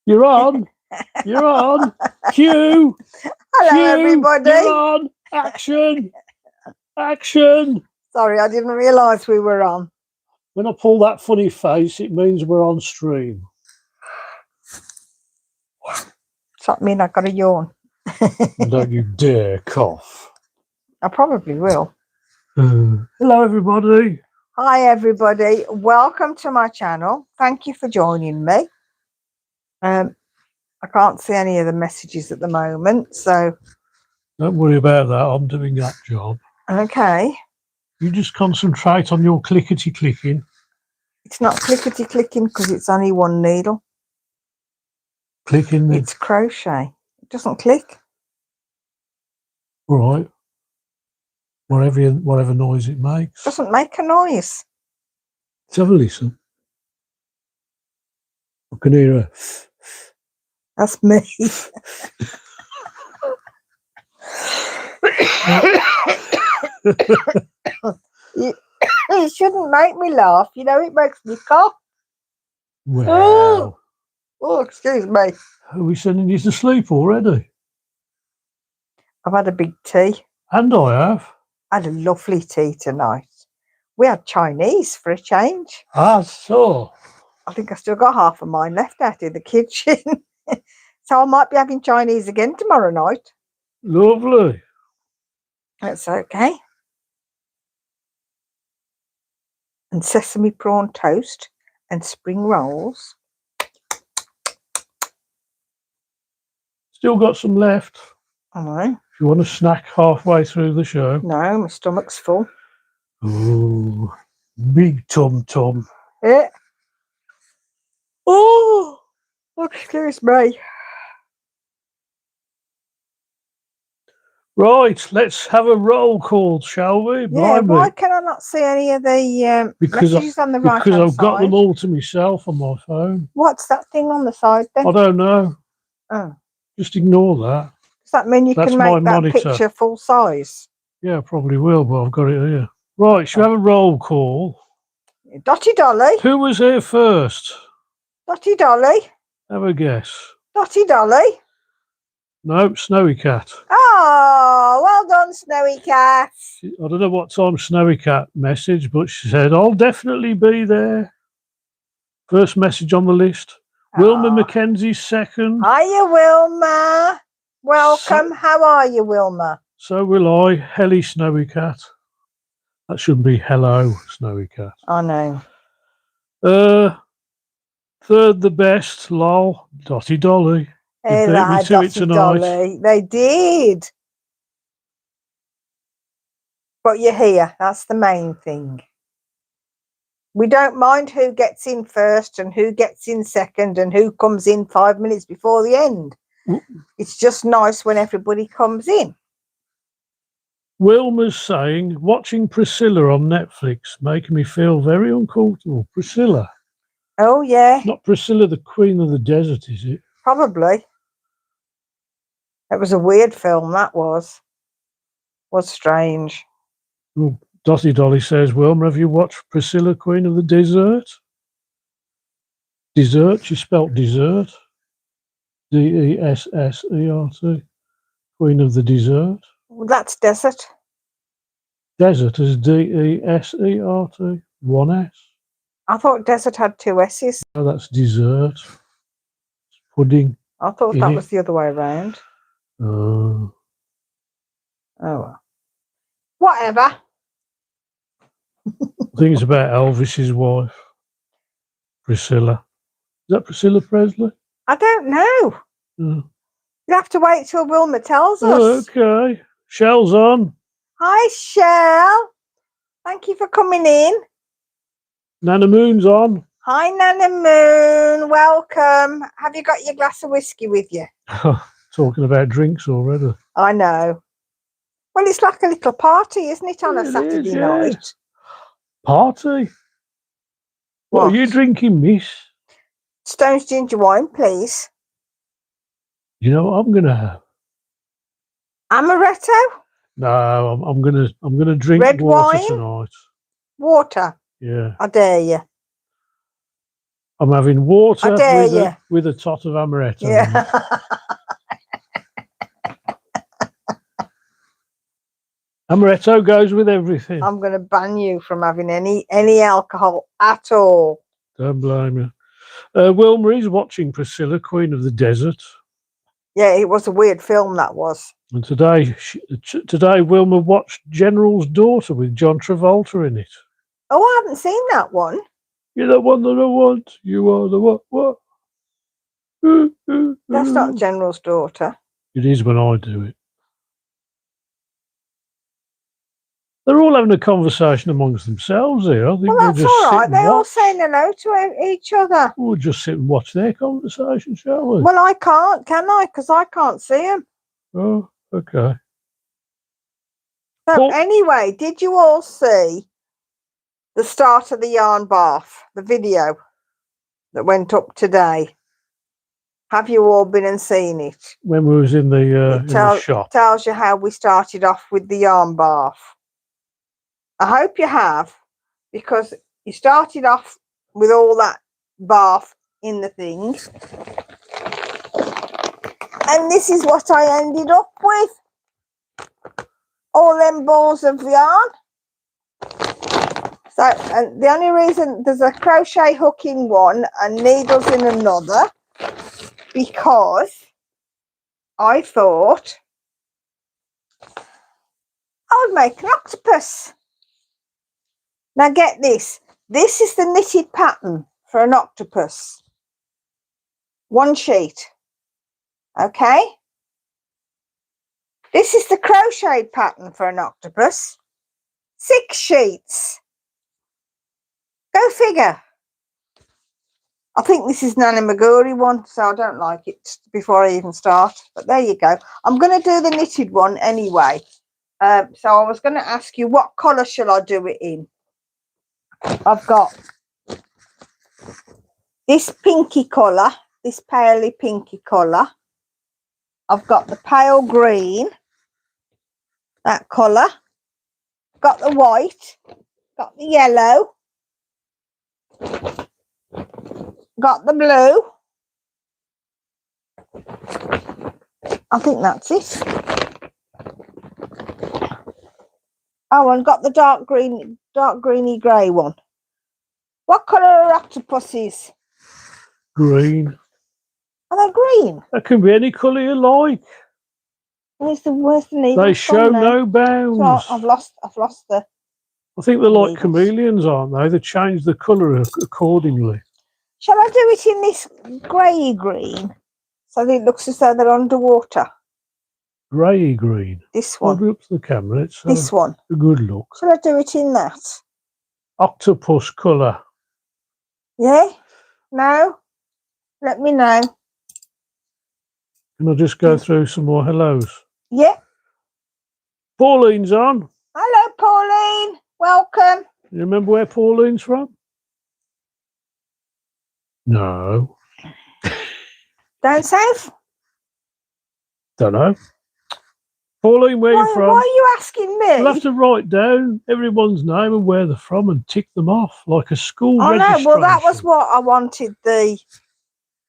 You're on. You're on. Cue. Hello, Cue. everybody. You're on. Action. Action. Sorry, I didn't realise we were on. When I pull that funny face, it means we're on stream. Does that mean I got a yawn? Don't you dare cough. I probably will. Hello, everybody. Hi, everybody. Welcome to my channel. Thank you for joining me. I can't see any of the messages at the moment, so... Don't worry about that. I'm doing that job. Okay. You just concentrate on your clickety-clicking. It's not clickety-clicking because it's only one needle. Clicking. It's crochet. It doesn't click. All right. Whatever noise it makes. It doesn't make a noise. Let's have a listen. I can hear a... That's me. You shouldn't make me laugh. You know, it makes me cough. Well. Oh, excuse me. Are we sending you to sleep already? I've had a big tea. And I have. I had a lovely tea tonight. We had Chinese for a change. Ah, so. I think I still got half of mine left out in the kitchen. So I might be having Chinese again tomorrow night. Lovely. That's okay. And sesame prawn toast and spring rolls. Still got some left. I know. If you want to snack halfway through the show. No, my stomach's full. Ooh, big tum-tum. Yeah. Oh, excuse me. Right, let's have a roll call, shall we? Yeah, why can I not see any of the messages on the right hand side? Because I've got them all to myself on my phone. What's that thing on the side then? I don't know. Oh. Just ignore that. Does that mean you can make that monitor. picture full size? Yeah, probably will, but I've got it here. Right, shall we have a roll call? Dotty Dolly. Who was here first? Dotty Dolly. Have a guess. Dotty Dolly. No, Snowy Cat. Oh, well done, Snowy Cat. I don't know what time Snowy Cat messaged, but she said, I'll definitely be there. First message on the list. Wilma Mackenzie's second. Hiya, Wilma. Welcome. How are you, Wilma? So will I. Helly Snowy Cat. That shouldn't be hello, Snowy Cat. I know. Third the best, lol, Dotty Dolly. Hey, Dotty Dolly. They did. But you're here. That's the main thing. We don't mind who gets in first and who gets in second and who comes in 5 minutes before the end. It's just nice when everybody comes in. Wilma's saying, watching Priscilla on Netflix making me feel very uncomfortable. Priscilla. Oh, yeah. Not Priscilla, the Queen of the Desert, is it? Probably. It was a weird film, that was. Was strange. Well, Dotty Dolly says, Wilma, have you watched Priscilla, Queen of the Desert? Desert, she spelt desert. D-E-S-S-E-R-T. Queen of the Desert. Well, that's desert. Desert is D-E-S-E-R-T. One S. I thought desert had two S's. Oh, that's dessert. It's pudding. I thought that was the other way around. Oh, well. Whatever. I think it's about Elvis's wife, Priscilla. Is that Priscilla Presley? I don't know. Oh. You'll have to wait till Wilma tells us. Okay. Shell's on. Hi, Shell. Thank you for coming in. Nana Moon's on. Hi, Nana Moon. Welcome. Have you got your glass of whiskey with you? Talking about drinks already. I know. Well, it's like a little party, isn't it, on a Saturday night? Party? What are you drinking, miss? Stone's ginger wine, please. You know what I'm gonna have? Amaretto? No, I'm gonna drink red water wine? tonight. Water? Yeah. I dare you. I'm having water I dare you. with a tot of amaretto. Yeah. Amaretto goes with everything. I'm going to ban you from having any alcohol at all. Don't blame you. Wilma is watching Priscilla, Queen of the Desert. Yeah, it was a weird film, that was. And today Wilma watched General's Daughter with John Travolta in it. Oh, I haven't seen that one. You're the one that I want. You are the what? That's not General's Daughter. It is when I do it. They're all having a conversation amongst themselves here. I think Well, that's all right. They're all saying hello to each other. We'll just sit and watch their conversation, shall we? Well, I can't, can I? Because I can't see them. Oh, okay. So anyway, did you all see the start of the yarn bath, the video that went up today? Have you all been and seen it? When we was in the shop. Tells you how we started off with the yarn bath. I hope you have, because you started off with all that bath in the thing. And this is what I ended up with. All them balls of yarn. So, and the only reason there's a crochet hook in one and needles in another, because I thought I would make an octopus. Now get this. This is the knitted pattern for an octopus. One sheet. Okay. This is the crocheted pattern for an octopus. 6 sheets. Go figure. I think this is Nana Maguri one, so I don't like it before I even start. But there you go. I'm going to do the knitted one anyway. So I was going to ask you, what colour shall I do it in? I've got this pinky colour, this paley pinky colour. I've got the pale green, that colour. Got the white, got the yellow, got the blue. I think that's it. Oh, and got the dark greeny grey one. What colour are octopuses? Green. Are they green? That can be any colour you like. Where's the needle? They show no bounds. So I've lost the. I think they're like needles. chameleons, aren't they? They change the colour accordingly. Shall I do it in this grey green so that it looks as though they're underwater? Grey green. This one. Hold it up to the camera. It's this one. A good look. Shall I do it in that? Octopus colour. Yeah? No? Let me know. Can I just go through some more hellos? Yeah. Pauline's on. Hello, Pauline. Welcome. You remember where Pauline's from? No. Down south? Don't know. Pauline, where you from? Why are you asking me? You'll have to write down everyone's name and where they're from and tick them off like a school registration. Well, that was what I wanted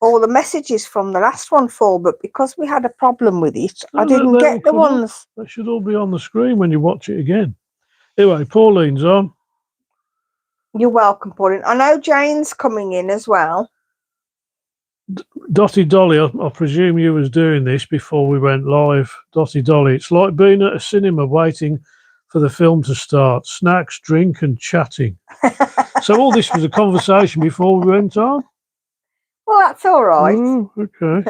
all the messages from the last one for, but because we had a problem with it, I didn't get the ones. They should all be on the screen when you watch it again. Anyway, Pauline's on. You're welcome, Pauline. I know Jane's coming in as well. Dotty Dolly, I presume you was doing this before we went live. Dotty Dolly, it's like being at a cinema waiting for the film to start. Snacks, drink and chatting. So all this was a conversation before we went on? Well, that's all right. Oh, okay.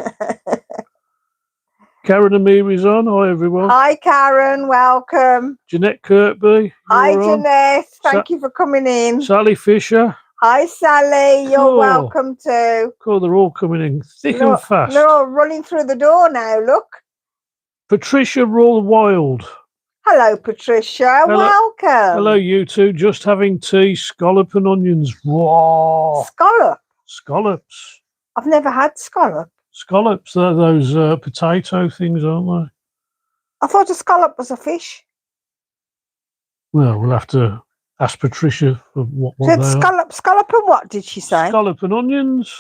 Karen Amiri's on. Hi, everyone. Hi, Karen. Welcome. Jeanette Kirkby. Hi, Jeanette. Thank you for coming in. Sally Fisher. Hi, Sally. You're welcome too. Cool, they're all coming in thick and fast. They're all running through the door now, look. Patricia Roll Wild. Hello, Patricia. Hello. Welcome. Hello, you two. Just having tea, scallop and onions. Whoa. Scallop? Scallops. I've never had scallop. Scallops, they're those potato things, aren't they? I thought a scallop was a fish. Well, we'll have to Ask Patricia for what Said they are. scallop and what did she say? Scallop and onions.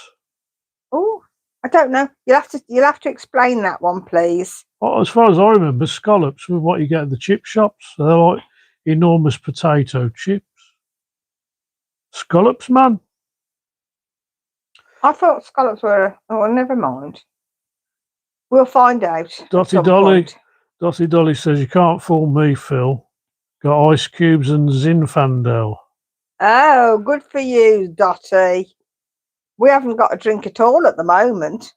Oh, I don't know. You'll have to explain that one, please. Well, as far as I remember, scallops were what you get at the chip shops. They're like enormous potato chips. Scallops, man. I thought scallops were. Oh, never mind. We'll find out. Dotty Dolly says you can't fool me, Phil. Got ice cubes and Zinfandel. Oh, good for you, Dotty. We haven't got a drink at all at the moment.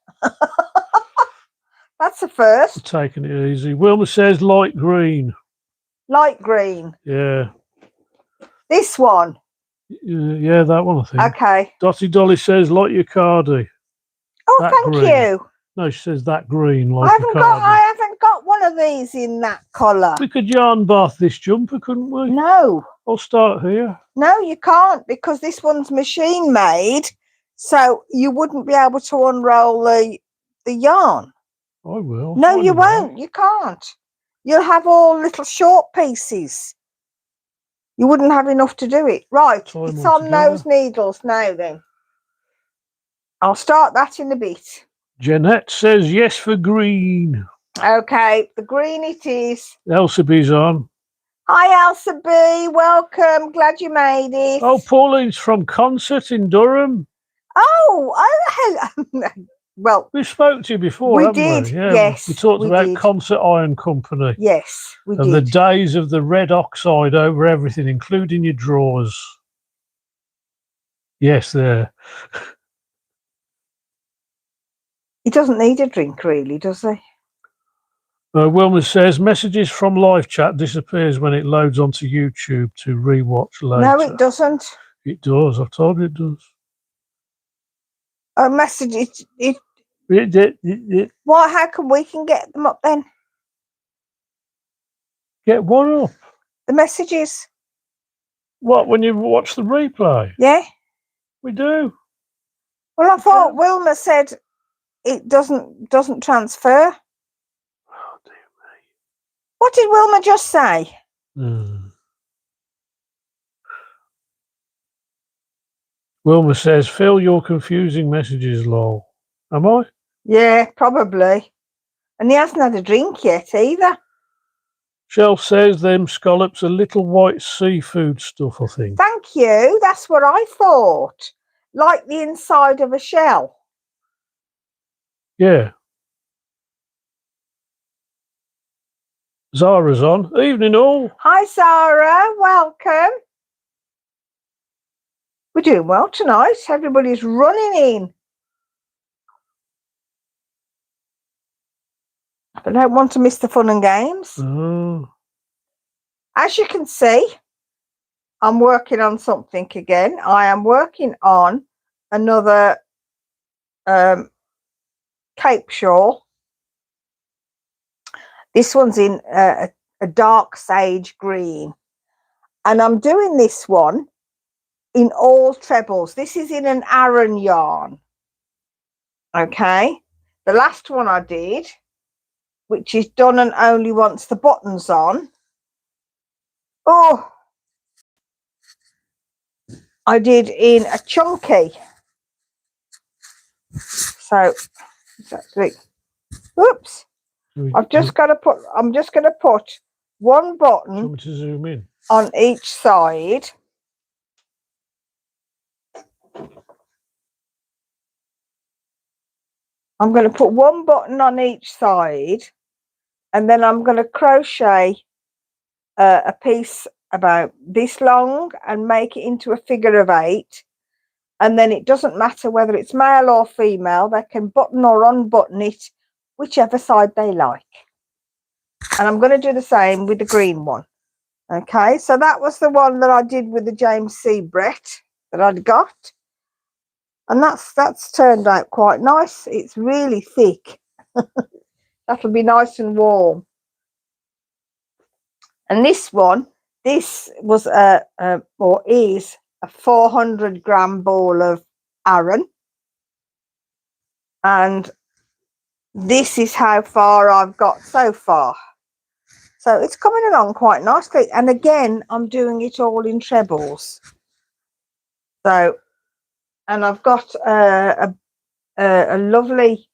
That's the first. Taking it easy. Wilma says light green. Light green. Yeah. This one. Yeah, that one, I think. Okay. Dotty Dolly says light your cardi. Oh, that thank green. You. No, she says that green. Like I haven't got one of these in that colour. We could yarn bath this jumper, couldn't we? No. I'll start here. No, you can't, because this one's machine made, so you wouldn't be able to unroll the yarn. I will. No, you won't. You can't. You'll have all little short pieces. You wouldn't have enough to do it. Right, it's on those needles now then. I'll start that in a bit. Jeanette says yes for green. Okay, the green it is. Elsa B's on. Hi, Elsa B. Welcome. Glad you made it. Oh, Pauline's from concert in Durham. Oh, well, we spoke to you before. We did. We? Yeah, yes, we talked about Concert Iron Company. Yes, we did. And the days of the red oxide over everything, including your drawers. Yes, there. He doesn't need a drink, really, does he? Wilma says messages from live chat disappears when it loads onto YouTube to rewatch later. No, it doesn't. It does. I've told you it does. A message. Well, how can we get them up then? Get what up? The messages. What, when you watch the replay? Yeah. We do. Well, I thought Wilma said it doesn't transfer. Oh, dear me. What did Wilma just say? Wilma says, Phil, you're confusing messages, lol. Am I? Yeah, probably. And he hasn't had a drink yet either. Shell says them scallops are little white seafood stuff, I think. Thank you. That's what I thought. Like the inside of a shell. Yeah. Zara's on. Evening all. Hi, Zara. Welcome. We're doing well tonight. Everybody's running in. I don't want to miss the fun and games. Oh. As you can see, I'm working on something again. I am working on another cape shawl. This one's in a dark sage green. And I'm doing this one in all trebles. This is in an Aran yarn. Okay. The last one I did, which is done and only wants the buttons on. Oh, I did in a chunky. So, exactly. Oops. I'm just going to put one button. Do you want me to zoom in? On each side. I'm going to put one button on each side, and then I'm going to crochet a piece about this long and make it into a figure of 8. And then it doesn't matter whether it's male or female, they can button or unbutton it, whichever side they like. And I'm going to do the same with the green one. Okay, so that was the one that I did with the James C. Brett that I'd got. And that's turned out quite nice. It's really thick. That'll be nice and warm. And this one, this was or is a 400-gram ball of Aran. And this is how far I've got so far. So it's coming along quite nicely. And again, I'm doing it all in trebles. So, and I've got a lovely,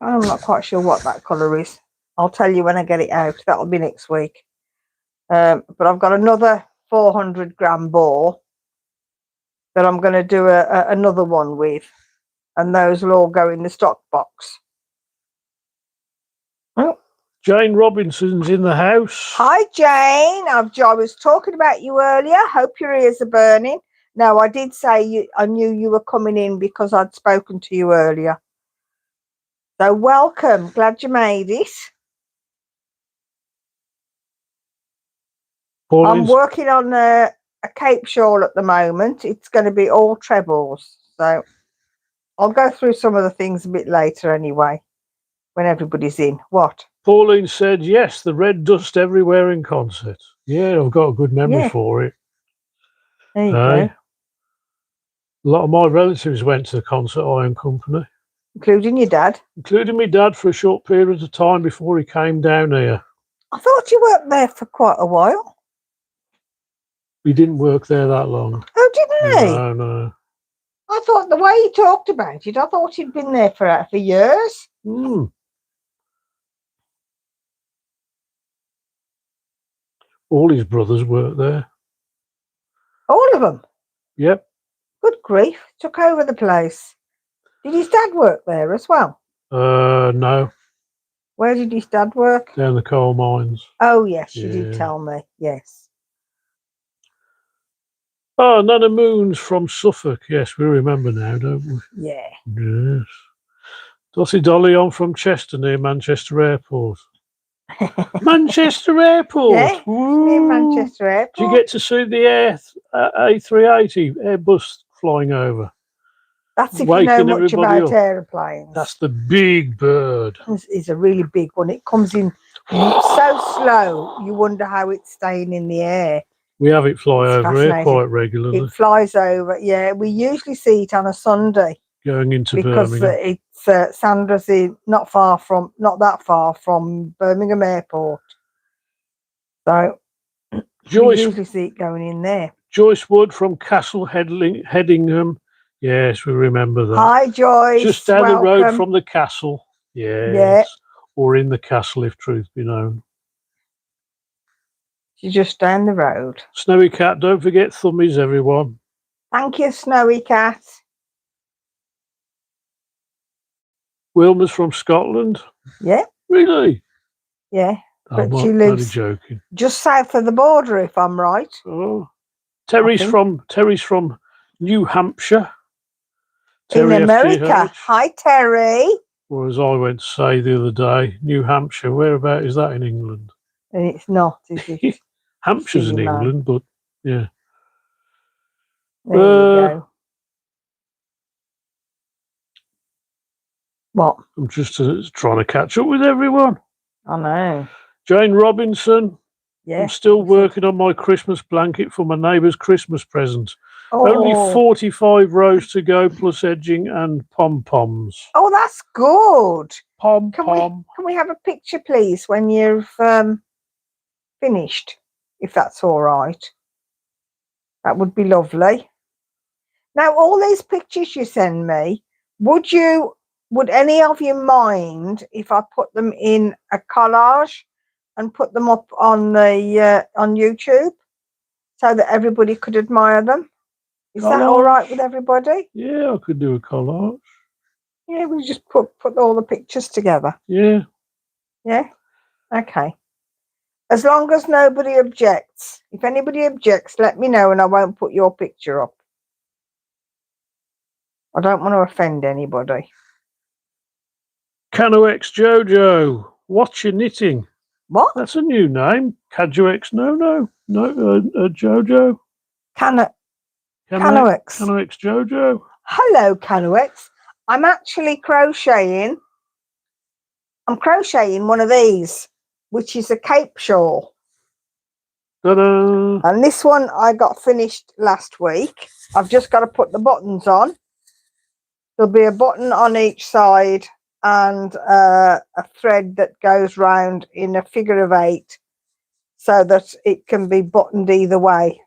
I'm not quite sure what that colour is. I'll tell you when I get it out. That'll be next week. But I've got another 400 gram ball that I'm going to do another one with. And those will all go in the stock box. Oh. Jane Robinson's in the house. Hi, Jane. I was talking about you earlier. Hope your ears are burning. No, I did say I knew you were coming in because I'd spoken to you earlier. So welcome. Glad you made it. Pauline's, I'm working on a cape shawl at the moment. It's going to be all trebles. So I'll go through some of the things a bit later anyway, when everybody's in. What? Pauline said, yes, the red dust everywhere in concert. Yeah, I've got a good memory for it. There you go. A lot of my relatives went to the Concert Iron Company. Including your dad? Including my dad for a short period of time before he came down here. I thought you worked there for quite a while. He didn't work there that long. Oh, didn't he? No, no. I thought the way he talked about it, I thought he'd been there for years. All his brothers worked there. All of them? Yep. Good grief. Took over the place. Did his dad work there as well? No. Where did his dad work? Down the coal mines. Oh, yes, you did tell me. Yes. Oh, Nana Moon's from Suffolk. Yes, we remember now, don't we? Yeah. Yes. Dotty Dolly on from Chester near Manchester Airport. Manchester Airport. Yeah, near Manchester Airport. Do you get to see the A380 Airbus flying over? That's if you know much about aeroplanes. That's the big bird. It's a really big one. It comes in so slow, you wonder how it's staying in the air. We have it fly over here quite regularly. It flies over, yeah. We usually see it on a Sunday. Going into Birmingham. Because it's Sandra's not that far from Birmingham Airport. So we usually see it going in there. Joyce Wood from Castle Headingham. Yes, we remember that. Hi, Joyce. Just down the road from the castle. Yes. Yeah. Or in the castle, if truth be known. She's just down the road. Snowy Cat, don't forget thummies, everyone. Thank you, Snowy Cat. Wilma's from Scotland. Yeah. Really? Yeah. But she lives joking. Just south of the border, if I'm right. Oh. Terry's from New Hampshire. Terry in America. FGH. Hi, Terry. Or as I went to say the other day, New Hampshire. Whereabout is that in England? And it's not, is it? Hampshire's in England, but yeah. There you go. What? I'm just trying to catch up with everyone. I know. Jane Robinson. Yeah. I'm still working on my Christmas blanket for my neighbour's Christmas present. Oh. Only 45 rows to go, plus edging and pom-poms. Oh, that's good. Pom-pom. Can we have a picture, please, when you've finished, if that's all right? That would be lovely. Now, all these pictures you send me, would any of you mind if I put them in a collage and put them up on the on YouTube so that everybody could admire them? Is that all right with everybody? Yeah, I could do a collage. Yeah, we just put all the pictures together. Yeah. Yeah? Okay. As long as nobody objects. If anybody objects, let me know and I won't put your picture up. I don't want to offend anybody. Canoex Jojo, what's your knitting? What? That's a new name. Canoex, no, Jojo. Canoex Jojo. Hello, Canoex. I'm actually crocheting. I'm crocheting one of these, which is a cape shawl. Ta-da! And this one I got finished last week. I've just got to put the buttons on. There'll be a button on each side and a thread that goes round in a figure of 8 so that it can be buttoned either way,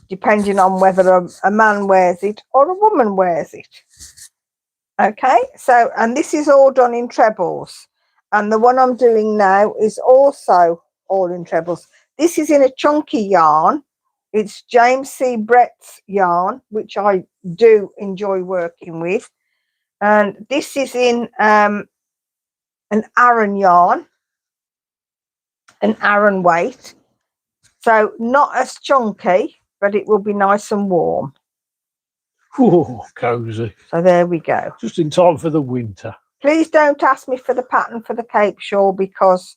depending on whether a man wears it or a woman wears it. Okay, so, and this is all done in trebles, and the one I'm doing now is also all in trebles. This is in a chunky yarn. It's James C. Brett's yarn, which I do enjoy working with, and this is in an Aran yarn, an Aran weight, so not as chunky, but it will be nice and warm. Oh, cozy. So there we go. Just in time for the winter. Please don't ask me for the pattern for the cape shawl, because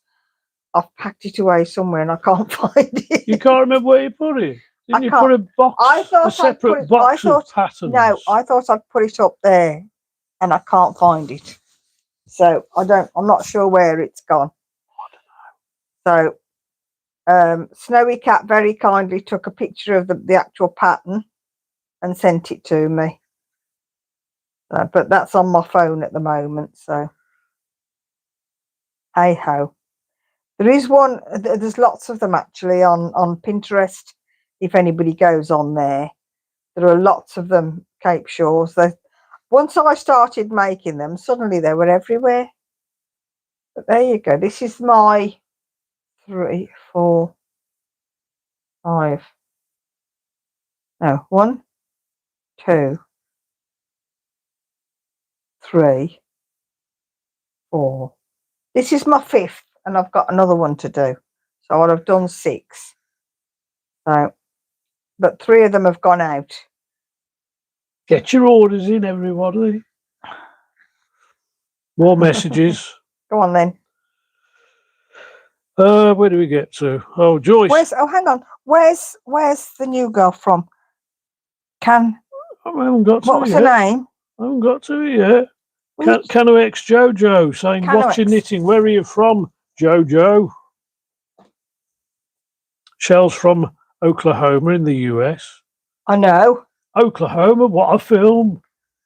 I've packed it away somewhere and I can't find it. You can't remember where you put it? Didn't you put a box? I thought a separate I'd box of patterns. No, I thought I'd put it up there and I can't find it. So I'm not sure where it's gone. I don't know. So Snowy Cat very kindly took a picture of the actual pattern and sent it to me. But that's on my phone at the moment, so hey ho. There is one, there's lots of them actually on Pinterest. If anybody goes on there, there are lots of them, cape shawls. Once I started making them, suddenly they were everywhere. But there you go. This is my 3, 4, 5. No, 1, 2, 3, 4. This is my 5th, and I've got another one to do. So I'll have done 6. So, but 3 of them have gone out. Get your orders in, everybody. More messages. Go on then. Where do we get to? Oh, Joyce. Hang on. Where's the new girl from? I haven't got to what it was yet. her name? I haven't got to it yet. Cano X Jojo saying, "What's your knitting? Where are you from, Jojo?" Shell's from Oklahoma in the US. I know. Oklahoma, what a film.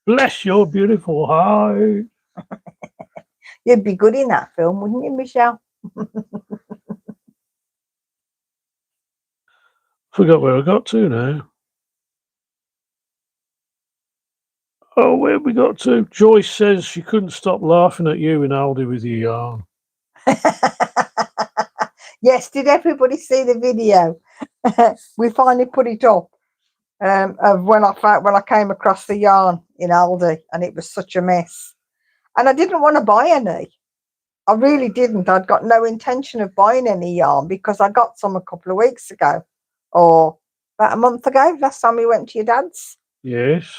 Bless your beautiful heart. You'd be good in that film, wouldn't you, Michelle? Forgot where I got to now. Oh, where have we got to? Joyce says she couldn't stop laughing at you and Aldi with your yarn. Yes, did everybody see the video? We finally put it up of when I came across the yarn in Aldi, and it was such a mess. And I didn't want to buy any. I really didn't. I'd got no intention of buying any yarn because I got some a couple of weeks ago, or about a month ago, last time we went to your dad's. Yes.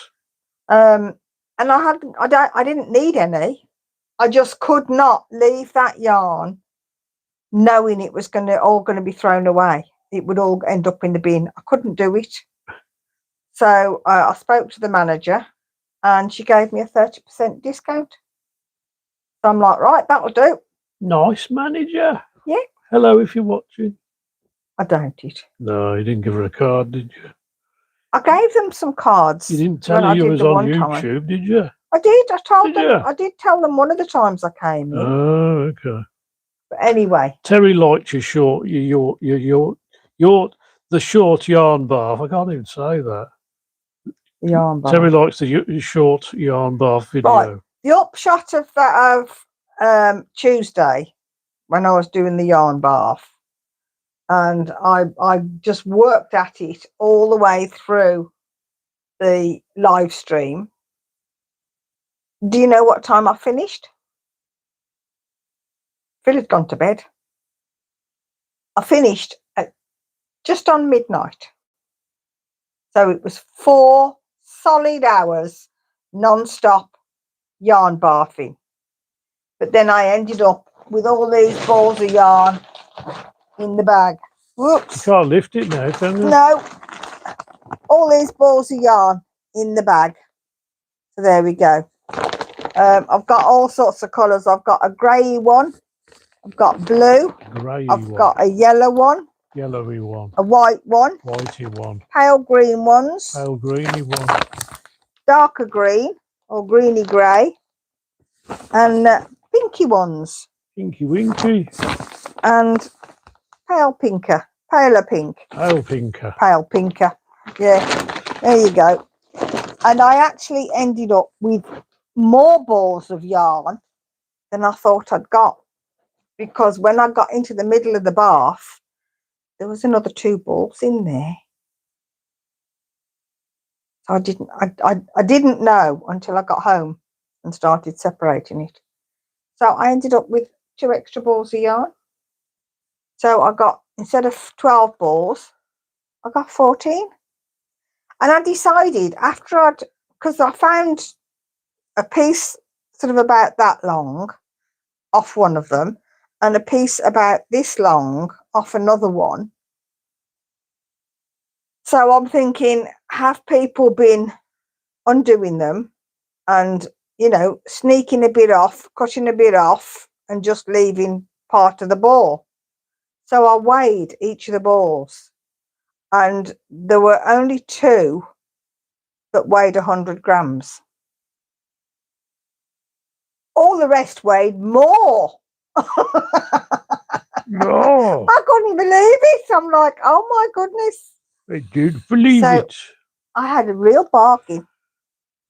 And I didn't need any. I just could not leave that yarn knowing it was all going to be thrown away. It would all end up in the bin. I couldn't do it. So I spoke to the manager and she gave me a 30% discount. So I'm like, right, that'll do. Nice manager. Yeah. Hello, if you're watching. I doubt it. No, you didn't give her a card, did you? I gave them some cards. You didn't tell her you was on YouTube, did you? I did. I did tell them one of the times I came in. Oh, okay. But anyway. Terry liked your short, the short yarn bath. I can't even say that. Yarn bath. Terry likes the short yarn bath video. Right. The upshot of that of Tuesday, when I was doing the yarn bath, and I just worked at it all the way through the live stream. Do you know what time I finished? Phil had gone to bed. I finished at just on midnight. So it was 4 solid hours non-stop yarn bathing. But then I ended up with all these balls of yarn in the bag. Whoops. You can't lift it now, can you? No. All these balls of yarn in the bag. So there we go. I've got all sorts of colours. I've got a grey one. I've got blue. I've got a yellow one. Yellowy one. A white one. Whitey one. Pale green ones. Pale greeny one. Darker green or greeny grey. and pinky ones. Pinky winky. And paler pinker. Pale pinker. Pale pinker. Yeah, there you go. And I actually ended up with more balls of yarn than I thought I'd got, because when I got into the middle of the bath, there was another 2 balls in there. So I didn't know until I got home and started separating it. So I ended up with 2 extra balls of yarn. So I got, instead of 12 balls, I got 14. And I decided after because I found a piece sort of about that long off one of them, and a piece about this long off another one. So I'm thinking, have people been undoing them and, you know, sneaking a bit off, cutting a bit off, and just leaving part of the ball? So I weighed each of the balls, and there were only 2 that weighed 100 grams. All the rest weighed more. No. I couldn't believe it. I'm like, oh my goodness. I did believe it. I had a real bargain.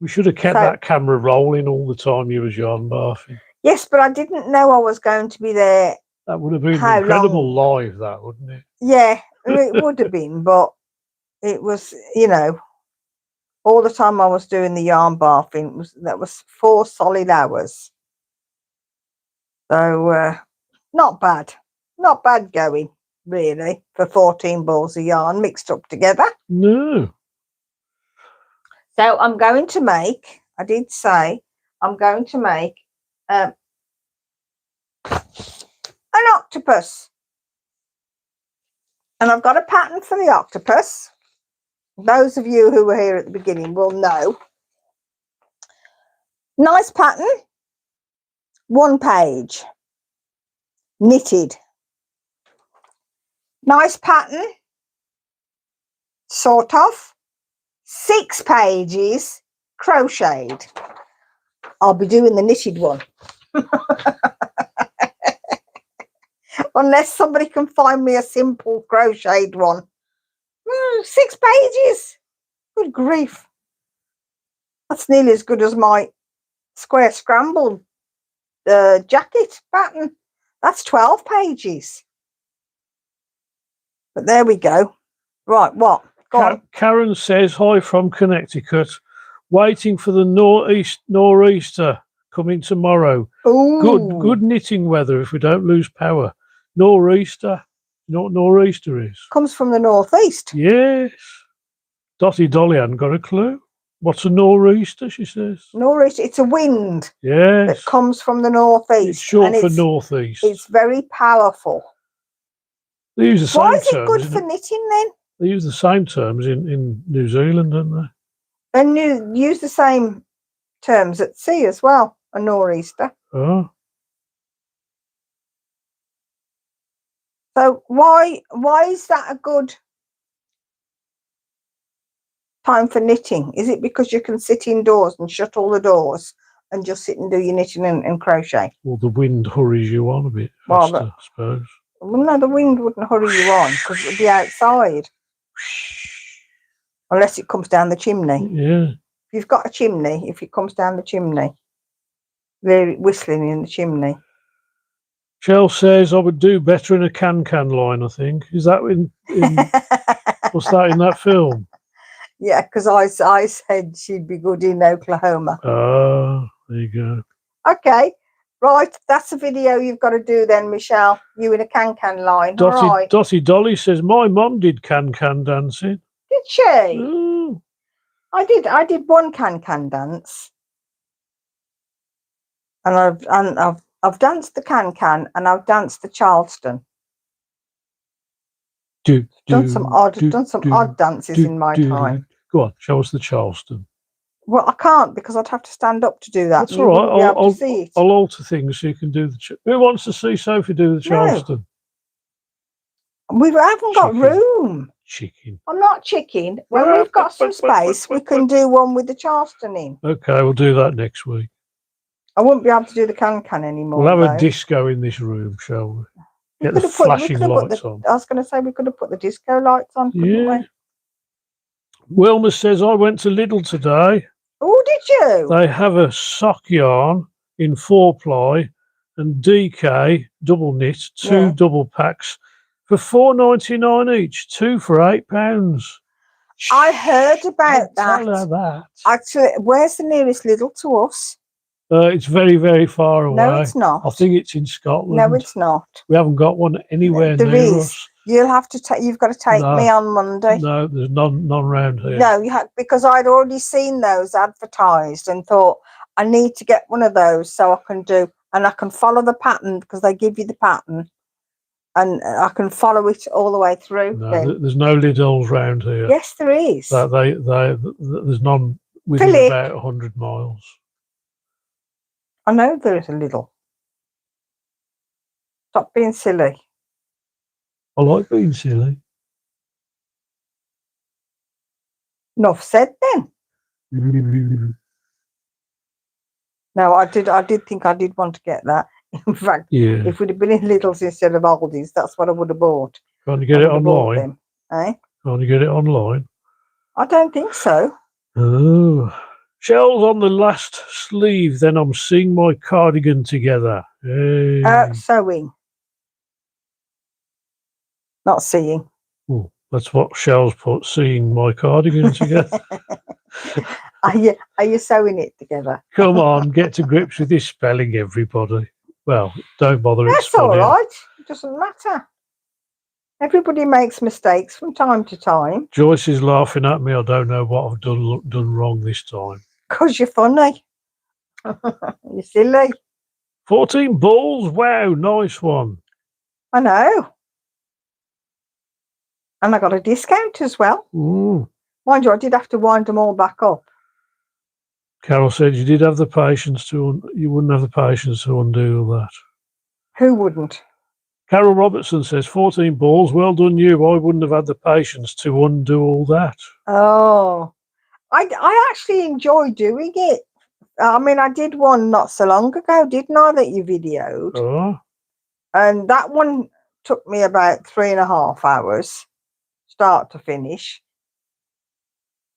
We should have kept that camera rolling all the time you was yarn bathing. Yes, but I didn't know I was going to be there. That would have been incredible live, that, wouldn't it? Yeah, it would have been, but it was, you know, all the time I was doing the yarn bathing, that was 4 solid hours. So not bad going, really, for 14 balls of yarn mixed up together. No. So I'm going to make, I did say, I'm going to make an octopus. And I've got a pattern for the octopus. Those of you who were here at the beginning will know. Nice pattern. 1 page. Knitted. Nice pattern. Sort of. 6 pages. Crocheted. I'll be doing the knitted one. Unless somebody can find me a simple crocheted one. 6 pages. Good grief. That's nearly as good as my square scramble jacket pattern. That's 12 pages. But there we go. Right, what? Go on. Karen says, hi from Connecticut. Waiting for the nor'easter coming tomorrow. Ooh. Good knitting weather if we don't lose power. Nor'easter. You know what nor'easter is? Comes from the northeast. Yes. Dotty Dolly hadn't got a clue. What's a nor'easter, she says? Nor'easter, it's a wind. Yes. That comes from the northeast. It's short for northeast. It's very powerful. They use the same Why is it terms, good for knitting then? They use the same terms in New Zealand, don't they? And you use the same terms at sea as well, a nor'easter. Oh. So why is that a good time for knitting? Is it because you can sit indoors and shut all the doors and just sit and do your knitting and crochet? Well, the wind hurries you on a bit faster, I suppose. Well, no, the wind wouldn't hurry you on because it would be outside. Unless it comes down the chimney. Yeah. If you've got a chimney, if it comes down the chimney, they're whistling in the chimney. Shell says I would do better in a can line, I think. Is that in what's that in that film? Yeah, because I said she'd be good in Oklahoma. Oh, there you go. Okay, right. That's a video you've got to do then, Michelle. You in a can line. Dotty Dolly says my mum did can dancing. Did she? Oh. I did one can dance, and I've danced the can and I've danced the Charleston. Done some odd dances in my time. Go on, show us the Charleston. Well, I can't because I'd have to stand up to do that. That's all right. I'll alter things so you can do the. Who wants to see Sophie do the Charleston? No. We haven't got room. Chicken. I'm not chicken. When we've got some space, we can do one with the Charleston in. Okay, we'll do that next week. I wouldn't be able to do the can anymore. We'll have though. a disco in this room, shall we? We Get the could have put, we flashing could have put lights the, on. I was going to say we could have put the disco lights on, couldn't Yeah. we? Wilma says, I went to Lidl today. Oh, did you? They have a sock yarn in 4-ply and DK double knit, 2 Yeah. double packs for $4.99 each, 2 for £8. I heard about Tell her that. that. Actually, where's the nearest Lidl to us? It's very, very far away. No, it's not. I think it's in Scotland. No, it's not. We haven't got one anywhere There near is. us. You'll have to take. You've got to take No. me on Monday. No, there's none round here. No, you have, because I'd already seen those advertised and thought I need to get one of those so I can do, and I can follow the pattern because they give you the pattern, and I can follow it all the way through. No, there's no Lidls round here. Yes, there is. There's none within Philip. about 100 miles. I know there is a little. Stop being silly. I like being silly. Enough said then. No, I did think I did want to get that. In fact, Yeah. if we'd have been in Lidl's instead of Aldi's, that's what I would have bought. Can't you get it online? Eh? Can't you get it online? I don't think so. Oh. Shells on the last sleeve, then I'm seeing my cardigan together. Hey. Sewing. Not seeing. Oh, that's what Shells put, seeing my cardigan together. Are you sewing it together? Come on, get to grips with this spelling, everybody. Well, don't bother. That's all right. It doesn't matter. Everybody makes mistakes from time to time. Joyce is laughing at me. I don't know what I've done wrong this time. Because you're funny. You're silly. 14 balls. Wow, nice one. I know. And I got a discount as well. Mm. Mind you, I did have to wind them all back up. Carol said you did have the patience you wouldn't have the patience to undo all that. Who wouldn't? Carol Robertson says 14 balls. Well done, you. I wouldn't have had the patience to undo all that. Oh, I actually enjoy doing it. I mean, I did one not so long ago, didn't I, that you videoed? Oh. And that one took me about 3.5 hours, start to finish.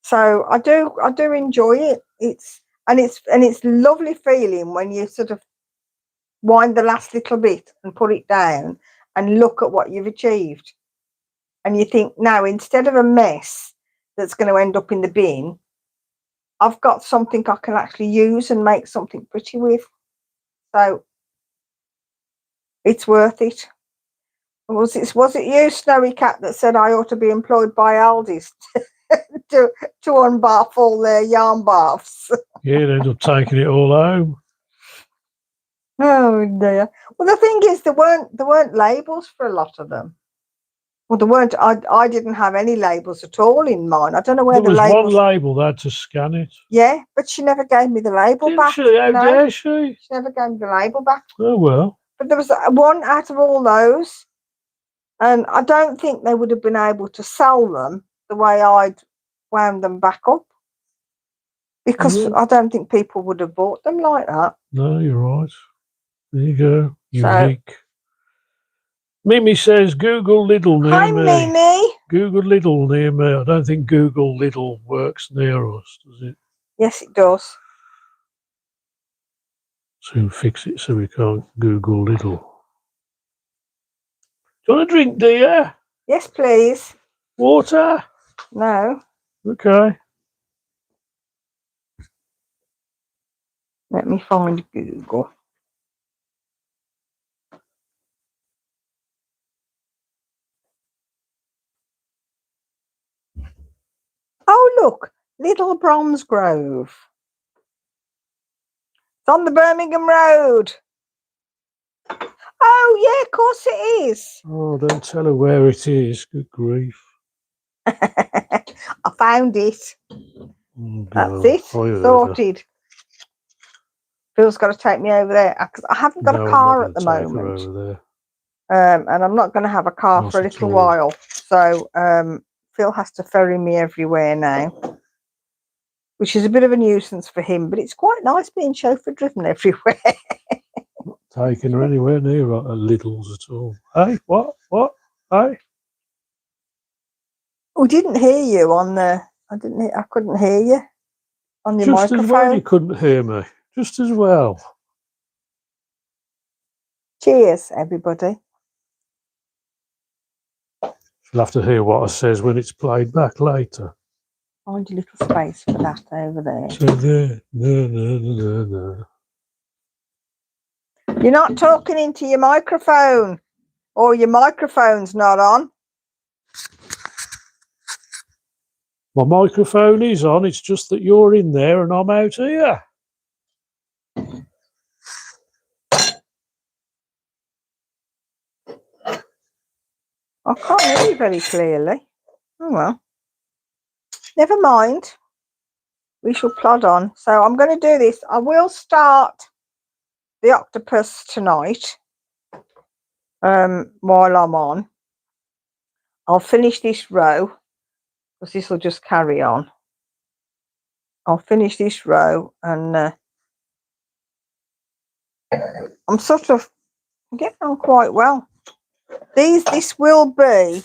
So I do enjoy it. It's lovely feeling when you sort of wind the last little bit and put it down and look at what you've achieved. And you think, now, instead of a mess that's going to end up in the bin, I've got something I can actually use and make something pretty with. So it's worth it. Was it you, Snowy Cat, that said I ought to be employed by Aldi's to unbarf all their yarn baths? Yeah, they end up taking it all home. Oh dear. Well, the thing is, there weren't labels for a lot of them. Well, there weren't. I didn't have any labels at all in mine. I don't know where There was the labels. one label. They had to scan it. Yeah, but she never gave me the label Didn't back. she? How No, dare she? she never gave me the label back. Oh well. But there was one out of all those, and I don't think they would have been able to sell them the way I'd wound them back up, because I don't think people would have bought them like that. No, you're right. There you go. So, Unique. Mimi says Google Lidl near hi, me. Mimi. Google Lidl near me. I don't think Google Lidl works near us, does it? Yes, it does. Soon fix it so we can't Google Lidl. Do you want a drink, dear? Yes, please. Water? No. Okay. Let me find Google. Oh, look, Little Bromsgrove. It's on the Birmingham Road. Oh, yeah, of course it is. Oh, don't tell her where it is. Good grief. I found it. Oh, That's it. Sorted. Phil's got to take me over there because I haven't got a car at the moment. Over there. And I'm not going to have a car for a little while. So Phil has to ferry me everywhere now, which is a bit of a nuisance for him, but it's quite nice being chauffeur driven everywhere. Not taking her anywhere near a Lidl's at all. Hey, what? Hey? We didn't hear you on the. I couldn't hear you on your Just as well microphone. you couldn't hear me. Just as well. Cheers, everybody. You'll have to hear what I says when it's played back later. Find a little space for that over there. So there. No. You're not talking into your microphone, or your microphone's not on. My microphone is on, it's just that you're in there and I'm out here. I can't hear you very clearly. Oh well. Never mind. We shall plod on. So I'm going to do this. I will start the octopus tonight while I'm on. I'll finish this row because this will just carry on. I'll finish this row and I'm sort of getting on quite well. This will be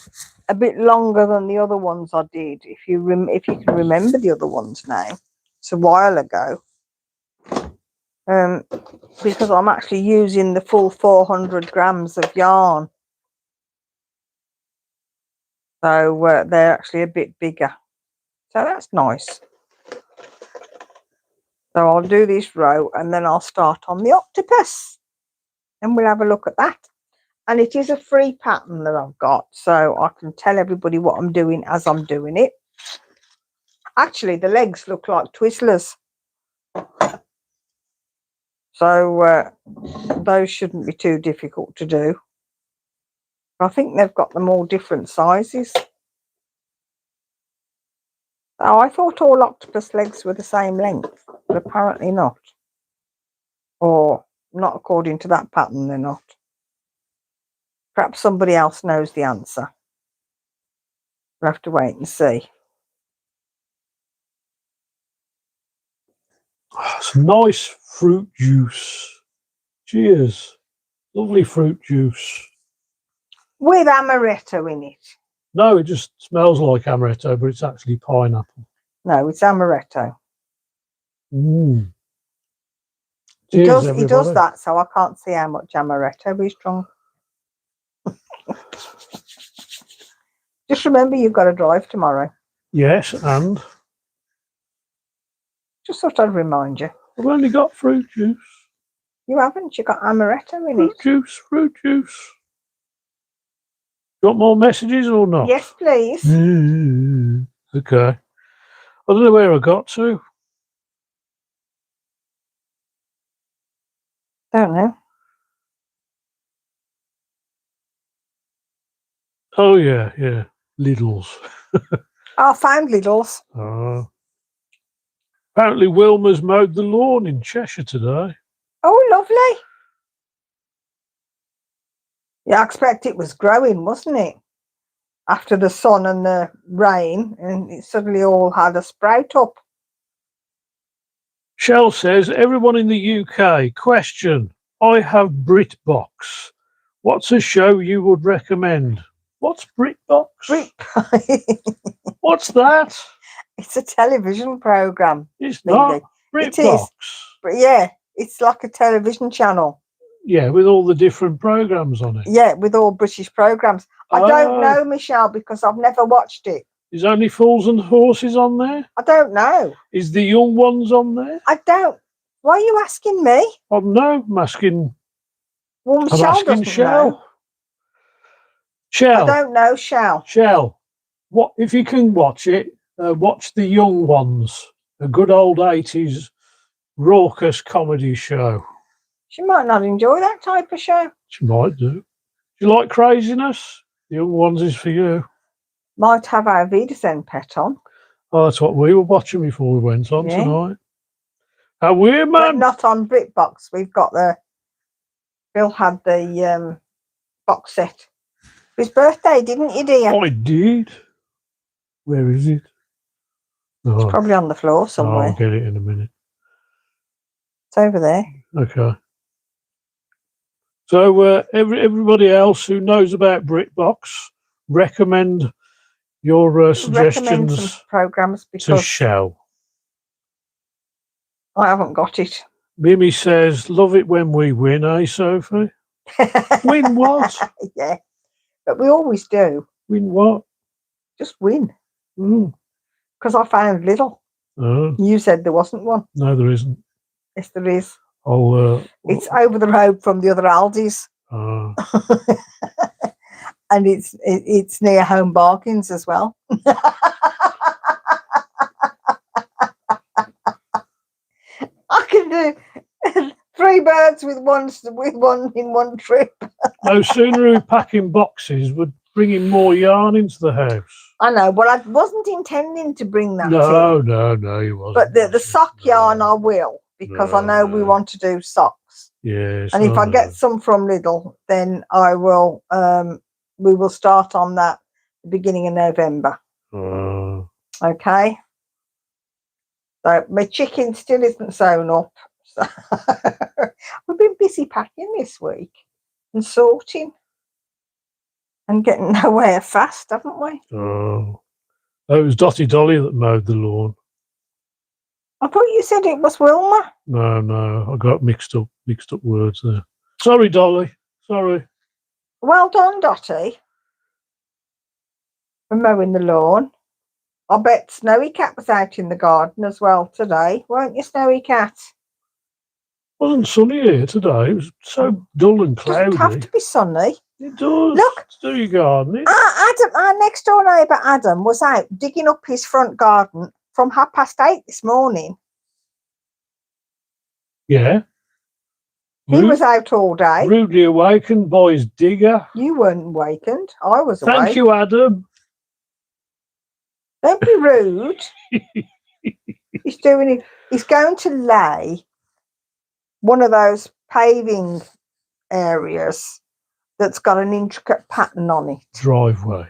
a bit longer than the other ones I did. If you can remember the other ones now, it's a while ago. Because I'm actually using the full 400 grams of yarn, so they're actually a bit bigger. So that's nice. So I'll do this row and then I'll start on the octopus, and we'll have a look at that. And it is a free pattern that I've got, so I can tell everybody what I'm doing as I'm doing it. Actually, the legs look like Twizzlers. So those shouldn't be too difficult to do. I think they've got them all different sizes. Oh, I thought all octopus legs were the same length, but apparently not. Or not according to that pattern, they're not. Perhaps somebody else knows the answer. We'll have to wait and see. Some nice fruit juice. Cheers. Lovely fruit juice. With amaretto in it. No, it just smells like amaretto, but it's actually pineapple. No, it's amaretto. Mmm. He does that, so I can't see how much amaretto he's drunk. Just remember, you've got to drive tomorrow. Yes, and? Just thought I'd remind you. I've only got fruit juice. You haven't? You got amaretto in it. Fruit juice. Got more messages or not? Yes, please. Okay. I don't know where I got to. Don't know. Oh, yeah. Lidl's. I found Lidl's. Apparently Wilma's mowed the lawn in Cheshire today. Oh, lovely. Yeah, I expect it was growing, wasn't it? After the sun and the rain, and it suddenly all had a sprout up. Shell says, everyone in the UK, question, I have BritBox. What's a show you would recommend? What's BritBox? What's that? It's a television program. It's not BritBox. It is. But yeah, it's like a television channel. Yeah, with all the different programs on it. Yeah, with all British programs. I don't know, Michelle, because I've never watched it. Is only Fools and Horses on there? I don't know. Is the Young Ones on there? I don't. Why are you asking me? No, I'm asking. Well, Michelle doesn't Shell. know. Shell. I don't know, Shell. Shell. What if you can watch it? Watch the Young Ones, a good old 80s raucous comedy show. She might not enjoy that type of show. She might do. Do you like craziness? The Young Ones is for you. Might have our Wiedersehen pet on. Oh, that's what we were watching before we went on tonight. How weird, man. But not on BritBox. We've got Bill had the box set. For his birthday, didn't you, dear? I did. Where is it? Oh, It's probably on the floor I'll somewhere. get it in a minute. It's over there. Okay. So everybody else who knows about BrickBox, recommend your Recommend some suggestions programs to because Shell. I haven't got it. Mimi says, love it when we win, eh, Sophie? Win what? Yeah, but we always do. Win what? Just win. Mm. Because I found little. Oh, You said there wasn't one. no, there isn't. Yes, there is. It's over the road from the other Aldi's. And it's near Home Bargains as well. I can do 3 birds with one in one trip. No sooner we packing boxes, we're bringing more yarn into the house. I know, but I wasn't intending to bring that in. No, you wasn't. But the sock yarn I will, because I know we want to do socks. Yes. And if I get some from Lidl, then I will. We will start on that the beginning of November. Okay. So my chicken still isn't sewn up. So we've been busy packing this week and sorting and getting nowhere fast, haven't we? Oh, it was Dotty Dolly that mowed the lawn. I thought you said it was Wilma. No, I got mixed up words there. Sorry, Dolly. Sorry. Well done, Dotty, for mowing the lawn. I bet Snowy Cat was out in the garden as well today, weren't you, Snowy Cat? It wasn't sunny here today. It was so dull and cloudy. It doesn't have to be sunny. It does. Look, do your gardening. Adam, our next door neighbour Adam was out digging up his front garden from 8:30 this morning. Yeah. He was out all day. Rudely awakened by his digger. You weren't awakened. I was awake. Thank you, Adam. Don't be rude. He's doing it. He's going to lay one of those paving areas that's got an intricate pattern on it. Driveway.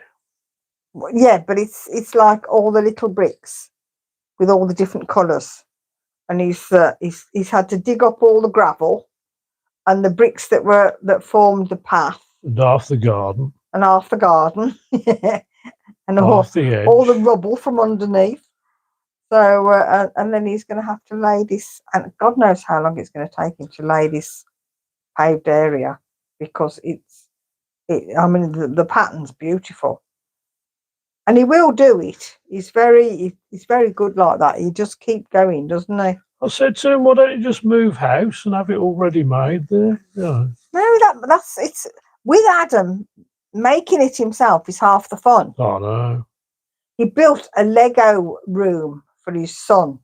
Yeah, but it's like all the little bricks with all the different colours, and he's had to dig up all the gravel and the bricks that formed the path And half the garden. and half the garden. And all the rubble from underneath. So, and then he's going to have to lay this, and God knows how long it's going to take him to lay this paved area, because the pattern's beautiful. And he will do it. He's very good like that. He just keep going, doesn't he? I said to him, why don't you just move house and have it already made there? Yeah. No, it's with Adam. Making it himself is half the fun. Oh, no. He built a Lego room for his son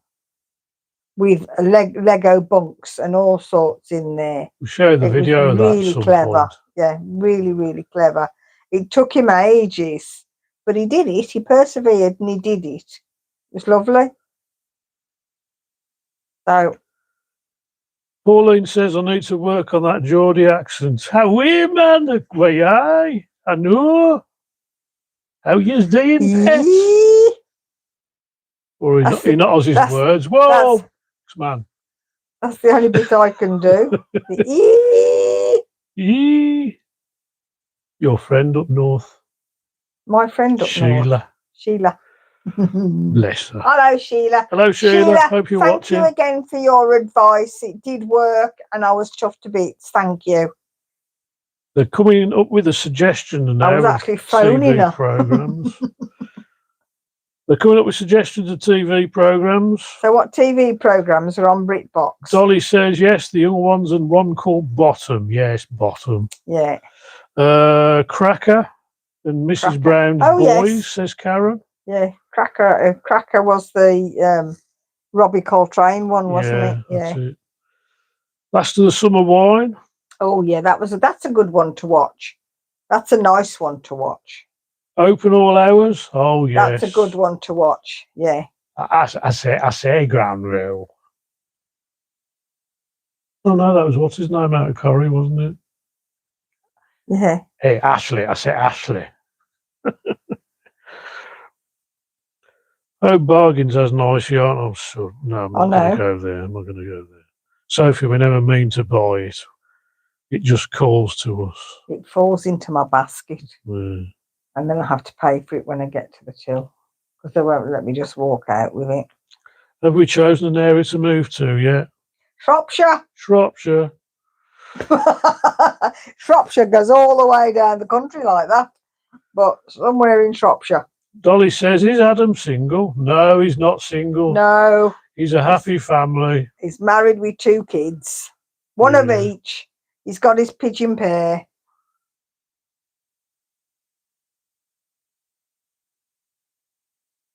with Lego bunks and all sorts in there. We'll show you the video of that. Really clever. Yeah, really, really clever. It took him ages, but he did it. He persevered and he did it. It was lovely. So Pauline says, I need to work on that Geordie accent. How we, man? Way I know. How you doing, pet? Or he knows his words. Whoa, man. That's the only bit I can do. Your friend up north. My friend up north. Sheila. Bless her. Hello, Sheila. Hello, Sheila. Hope you're watching. Thank you again for your advice. It did work, and I was chuffed to bits. Thank you. They're coming up with a suggestion now. I was actually phoning her. Programs. They're coming up with suggestions of TV programs. So, what TV programs are on BritBox? Dolly says yes, the young ones, and one called Bottom. Yes, Bottom. Yeah. Cracker and Mrs. Brown's Boys, says Karen. Yeah, Cracker was the Robbie Coltrane one, wasn't it? Yeah. That's it. Last of the Summer Wine. Oh yeah, that's a good one to watch. That's a nice one to watch. Open all hours. Oh yes, that's a good one to watch. Yeah. I say, Grand Rule. Oh no, that was what's his name out of Corrie, wasn't it? Yeah. Hey, Ashley. I say Ashley. Oh, bargains has nice yarn. Oh, so no, I'm I not going know. to go there. I'm not going to go there. Sophie, we never mean to buy it. It just calls to us. It falls into my basket. Yeah. And then I have to pay for it when I get to the till. Because they won't let me just walk out with it. Have we chosen an area to move to yet? Shropshire! Shropshire. Shropshire goes all the way down the country like that. But somewhere in Shropshire. Dolly says, is Adam single? No, he's not single. No. He's a happy family. He's married with 2 kids. One of each. He's got his pigeon pair.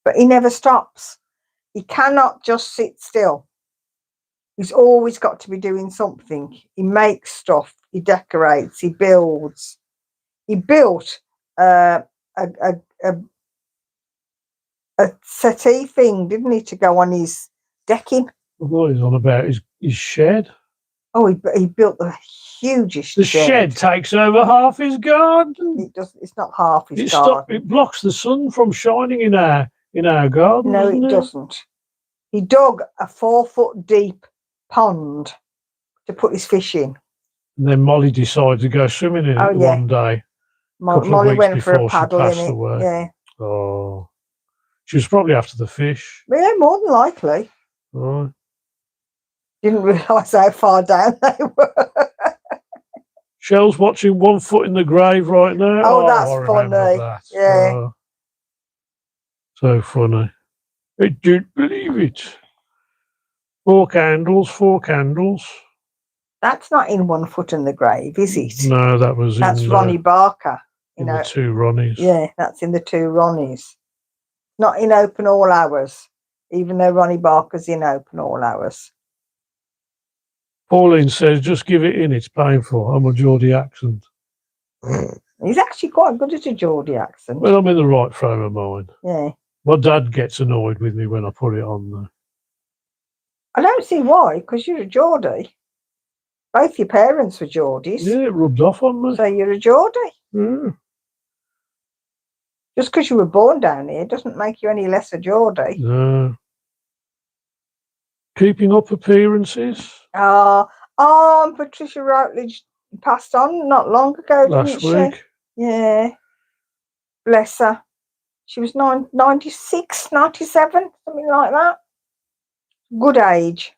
But he never stops. He cannot just sit still. He's always got to be doing something. He makes stuff. He decorates. He builds. He built a settee thing, didn't he, to go on his decking? What is on about his shed? Oh, he built the hugest The shed. shed takes over half his garden. It's not half his garden. It blocks the sun from shining in our garden. No, it doesn't. He dug a 4-foot deep pond to put his fish in. And then Molly decided to go swimming in it one day. Molly went for a paddle in it. Away. Yeah. Oh, she was probably after the fish. Yeah, more than likely. Right. Didn't realise how far down they were. Shell's watching One Foot in the Grave right now. Oh, that's I funny. that. Yeah. Oh, so funny. I don't believe it. 4 candles. That's not in One Foot in the Grave, is it? No, that's Ronnie Barker. In the 2 Ronnies. Yeah, that's in the 2 Ronnies. Not in Open All Hours, even though Ronnie Barker's in Open All Hours. Pauline says, just give it in, it's painful. I'm a Geordie accent. He's actually quite good at a Geordie accent. Well, I'm in the right frame of mind. Yeah. My dad gets annoyed with me when I put it on there. I don't see why, because you're a Geordie. Both your parents were Geordies. Yeah, it rubbed off on me. So you're a Geordie. Yeah. Just because you were born down here doesn't make you any less a Geordie. No. Keeping up appearances. And Patricia Routledge passed on not long ago, Last didn't week. she? Yeah. Bless her. She was 96, 97, something like that. Good age.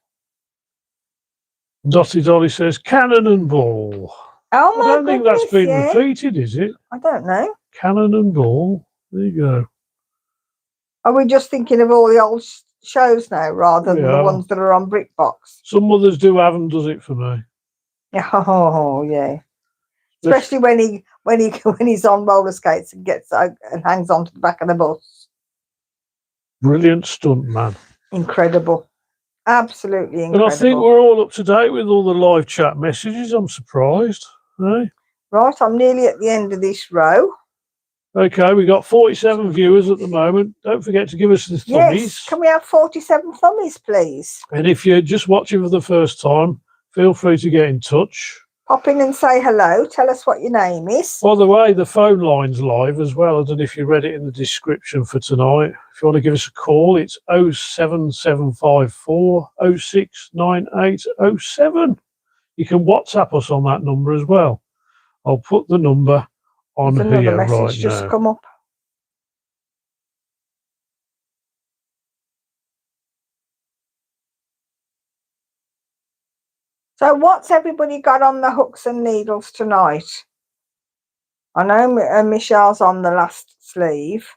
Dotty Dolly says, cannon and ball. Oh my I don't think that's been goodness, repeated, is it? I don't know. Cannon and ball. There you go. Are we just thinking of all the old shows now rather than the ones that are on BrickBox? Some mothers do have them, does it for me? Oh yeah. Especially when he's on roller skates and and hangs onto the back of the bus. Brilliant stunt man. Incredible. Absolutely incredible. And I think we're all up to date with all the live chat messages. I'm surprised. Eh? Right, I'm nearly at the end of this row. Okay, we got 47 viewers at the moment. Don't forget to give us the thummies. Yes, can we have 47 thummies, please? And if you're just watching for the first time, feel free to get in touch. Pop in and say hello. Tell us what your name is. By the way, the phone line's live as well. I don't know if you read it in the description for tonight. If you want to give us a call, it's 07754 069807. You can WhatsApp us on that number as well. I'll put the number on There's another here message right just now. come up. So what's everybody got on the hooks and needles tonight? I know Michelle's on the last sleeve.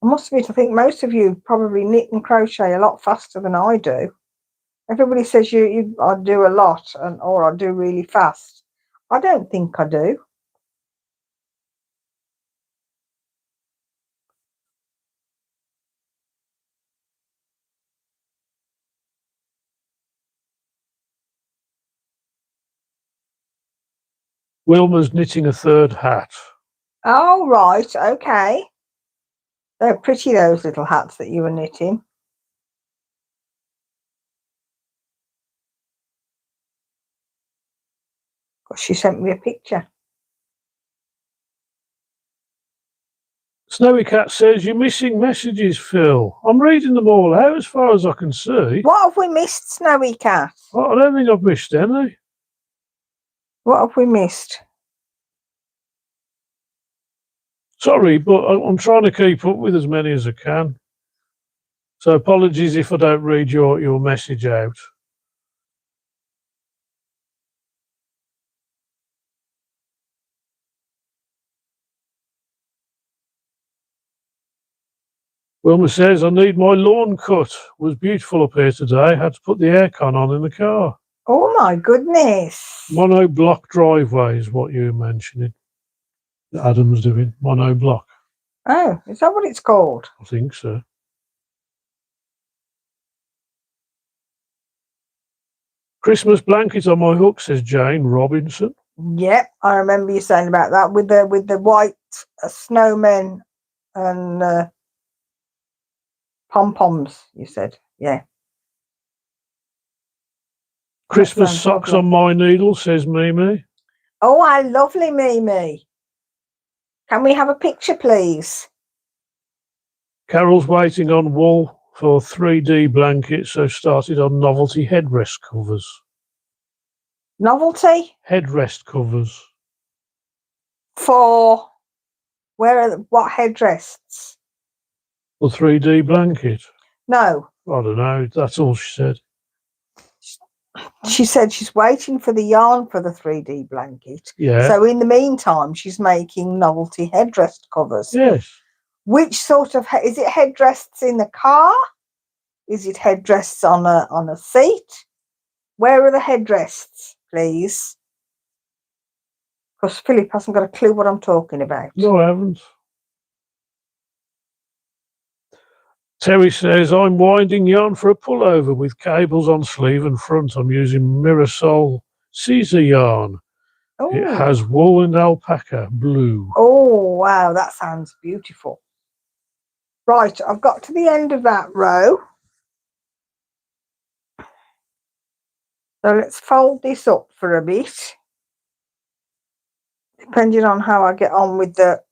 I must admit, I think most of you probably knit and crochet a lot faster than I do. Everybody says I do a lot or I do really fast. I don't think I do. Wilma's knitting a 3rd hat. Oh, right. Okay. They're pretty, those little hats that you were knitting. Because she sent me a picture. Snowy Cat says, you're missing messages, Phil. I'm reading them all out as far as I can see. What have we missed, Snowy Cat? I don't think I've missed any. What have we missed? Sorry, but I'm trying to keep up with as many as I can. So apologies if I don't read your message out. Wilma says, I need my lawn cut. It was beautiful up here today. Had to put the aircon on in the car. Oh my goodness. Mono block driveway is what you were mentioning. That Adam's doing. Mono block. Oh, is that what it's called? I think so. Christmas blanket on my hook, says Jane Robinson. Yep, I remember you saying about that with the white snowmen and pom-poms, you said. Yeah. Christmas socks on my needle, says Mimi. Oh, how lovely, Mimi. Can we have a picture, please? Carol's waiting on wool for 3D blankets, so started on novelty headrest covers. Novelty? Headrest covers. For what headrests? For 3D blanket. No. I don't know. That's all she said. She said she's waiting for the yarn for the 3D blanket. Yeah. So in the meantime, she's making novelty headrest covers. Yes. Which sort of is it? Headrests in the car? Is it headrests on a seat? Where are the headrests, please? Because Philip hasn't got a clue what I'm talking about. No, I haven't. Terry says, I'm winding yarn for a pullover with cables on sleeve and front. I'm using Mirasol Caesar yarn. Ooh. It has wool and alpaca blue. Oh, wow, that sounds beautiful. Right, I've got to the end of that row. So let's fold this up for a bit. Depending on how I get on with the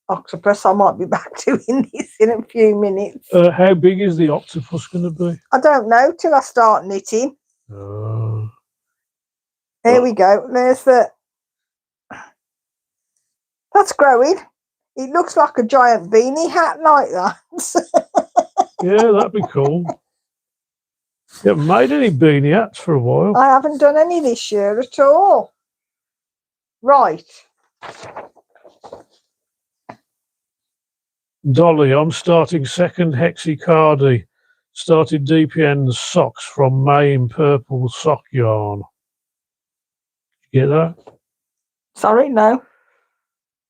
octopus, I might be back doing this in a few minutes. How big is the octopus going to be? I don't know till I start knitting. There we go. There's the... That's growing. It looks like a giant beanie hat like that. Yeah, that'd be cool. You haven't made any beanie hats for a while. I haven't done any this year at all. Right. Dolly, I'm starting second hexicardie. Started DPN socks from May in purple sock yarn. You get that? Sorry, no.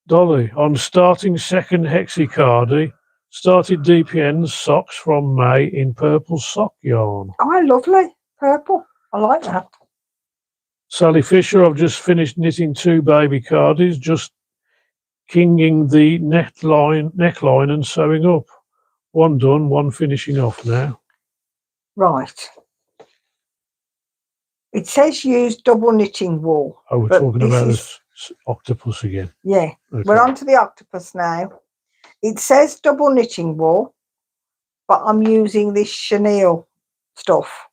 Dolly, I'm starting second hexicardie. Started DPN socks from May in purple sock yarn. Oh, lovely. Purple. I like that. Sally Fisher, I've just finished knitting 2 baby cardies, just kinging the neckline and sewing up. One done, one finishing off now. Right. It says use double knitting wool. Oh, we're talking about this octopus again. Yeah. Okay. We're on to the octopus now. It says double knitting wool, but I'm using this chenille stuff.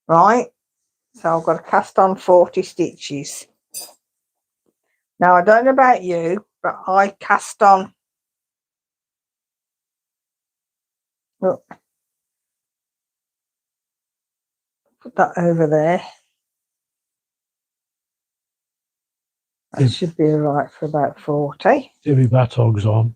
Right. So I've got to cast on 40 stitches. Now, I don't know about you, but I cast on... Look. Put that over there. That should be all right for about 40. Debbie Batog's on.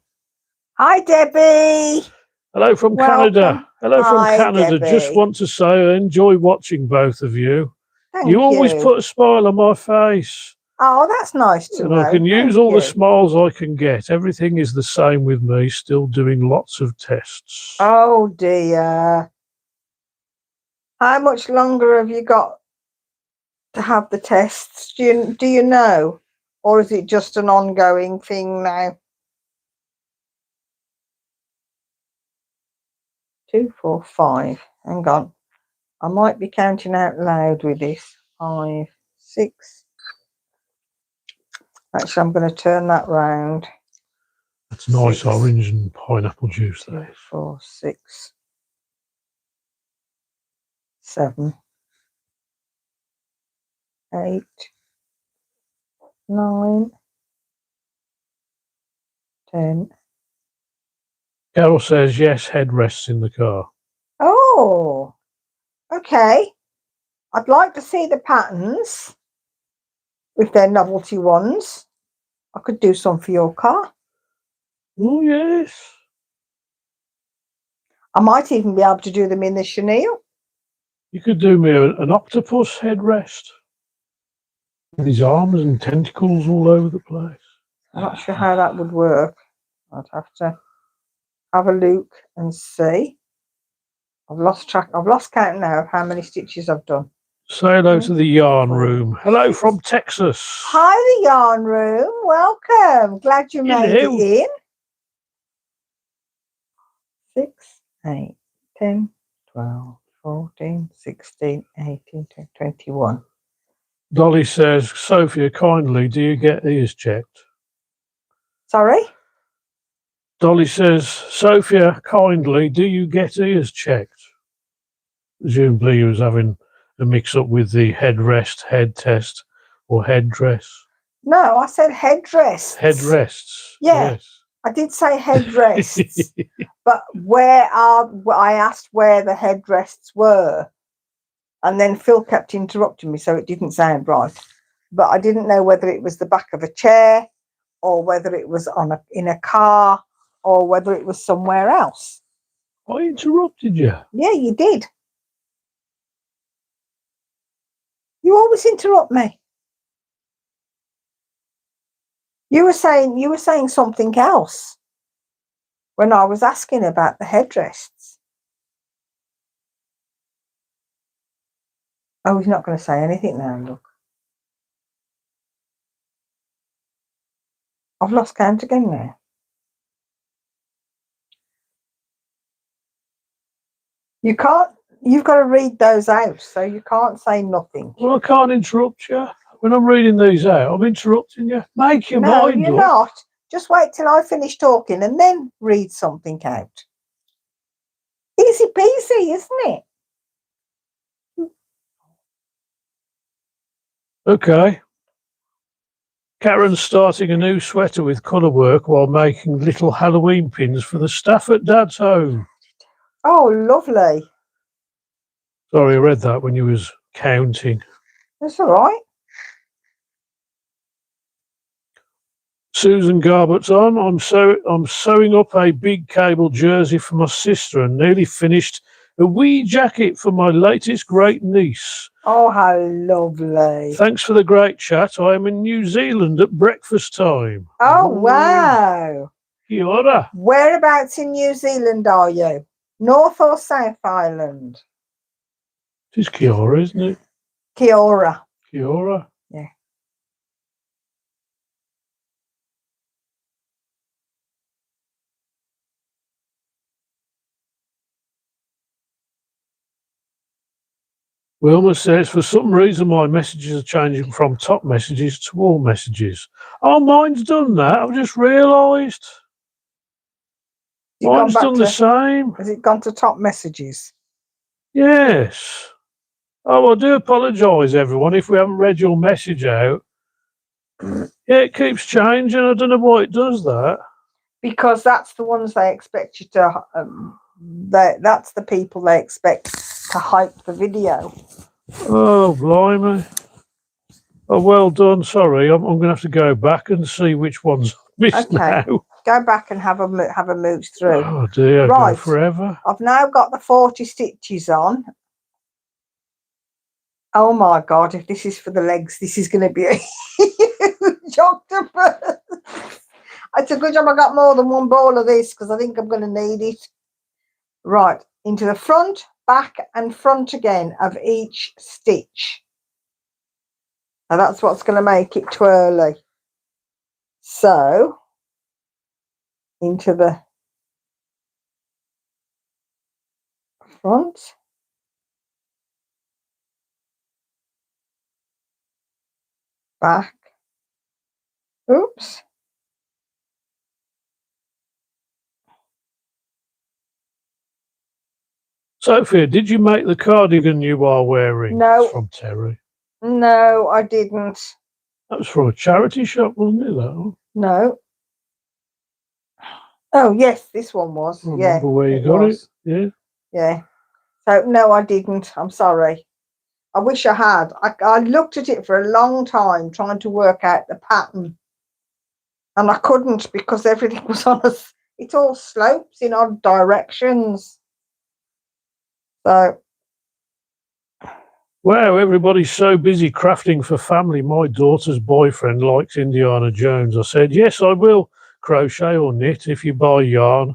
Hi, Debbie. Hello from Welcome. Canada. Hello from Hi, Canada. Debbie. Just want to say I enjoy watching both of you. Thank You always put a smile on my face. Oh, that's nice to And know. I can use all the smiles I can get. Everything is the same with me, still doing lots of tests. Oh, dear. How much longer have you got to have the tests? Do you know? Or is it just an ongoing thing now? 2, 4, 5. Hang on. I might be counting out loud with this. 5, 6, Actually, I'm going to turn that round. That's nice 6, orange and pineapple juice 2, there. 4, 6, 7, 8, 9, 10. Carol says yes, headrests in the car. Oh, okay. I'd like to see the patterns, if they're novelty ones. I could do some for your car. Oh, yes. I might even be able to do them in the chenille. You could do me an octopus headrest with his arms and tentacles all over the place. I'm not sure how that would work. I'd have to have a look and see. I've lost count now of how many stitches I've done. Say hello to the yarn room. Hello from Texas. Hi, the yarn room. Welcome. Glad you made it in. 6, 8, 10, 12, 14, 16, 18, 20, 21. Dolly says, Sophia, kindly, do you get ears checked? Sorry? Dolly says, Sophia, kindly, do you get ears checked? Presumably he was having a mix-up with the headrest, head test, or headdress. No, I said headrests. Headrests. Yeah, yes. I did say headrests. But I asked where the headrests were. And then Phil kept interrupting me, so it didn't sound right. But I didn't know whether it was the back of a chair or whether it was in a car or whether it was somewhere else. I interrupted you. Yeah, you did. You always interrupt me. You were saying something else when I was asking about the headrests. Oh, he's not going to say anything now, look. I've lost count again now. You've got to read those out, so you can't say nothing. Well, I can't interrupt you. When I'm reading these out, I'm interrupting you. Make your mind No, you're up. not. Just wait till I finish talking and then read something out. Easy peasy, isn't it? Okay. Karen's starting a new sweater with colour work while making little Halloween pins for the staff at Dad's home. Oh, lovely. Sorry, I read that when you was counting. That's all right. Susan Garbutt's on. I'm sewing up a big cable jersey for my sister and nearly finished a wee jacket for my latest great niece. Oh, how lovely. Thanks for the great chat. I am in New Zealand at breakfast time. Oh, wow. Kia ora. Whereabouts in New Zealand are you? North or South Island? It is Kia ora, isn't it? Kia ora. Kia ora. Yeah. Wilma says, for some reason my messages are changing from top messages to all messages. Oh, mine's done that. I've just realised. Mine's done the same. Has it gone to top messages? Yes. Oh, I do apologise, everyone, if we haven't read your message out. Yeah, it keeps changing. I don't know why it does that. Because that's the ones they expect you to... that's the people they expect to hype the video. Oh, blimey. Oh, well done. Sorry, I'm going to have to go back and see which ones I missed now. Go back and have a mooch through. Oh, dear. Right. Go forever. I've now got the 40 stitches on. Oh, my God. If this is for the legs, this is going to be a huge octopus. It's a good job I got more than one ball of this because I think I'm going to need it. Right. Into the front, back and front again of each stitch. And that's what's going to make it twirly. So, into the front. Back Oops. Sophia, did you make the cardigan you are wearing? No. It's from Terry. No, I didn't. That was from a charity shop, wasn't it? That one? No. Oh, yes, this one was. I Yeah. remember where you got it. Yeah. Yeah. So, no, I didn't. I'm sorry. I wish I had. I looked at it for a long time trying to work out the pattern. And I couldn't because everything was on us. It all slopes in odd directions. So. Wow, everybody's so busy crafting for family. My daughter's boyfriend likes Indiana Jones. I said, yes, I will crochet or knit if you buy yarn.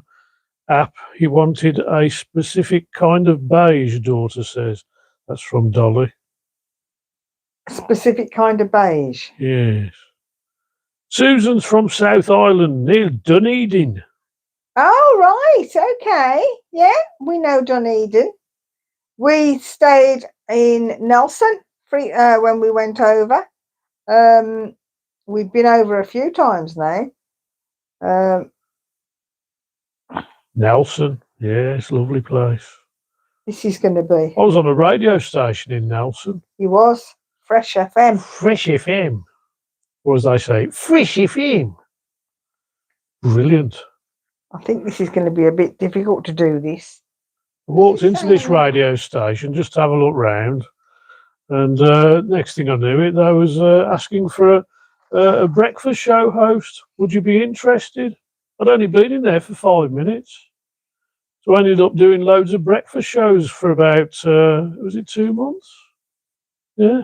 App, he wanted a specific kind of beige, daughter says. That's from Dolly. A specific kind of beige? Yes. Susan's from South Island, near Dunedin. Oh, right. Okay. Yeah, we know Dunedin. We stayed in Nelson when we went over. We've been over a few times now. Nelson, yes, lovely place. This is going to be. I was on a radio station in Nelson. He was Fresh FM. Fresh FM, or as they say, Fresh FM. Brilliant. I think this is going to be a bit difficult to do this. I walked into this radio station just to have a look round, and next thing I knew it, they was asking for a breakfast show host. Would you be interested? I'd only been in there for 5 minutes. So I ended up doing loads of breakfast shows for about, was it 2 months? Yeah.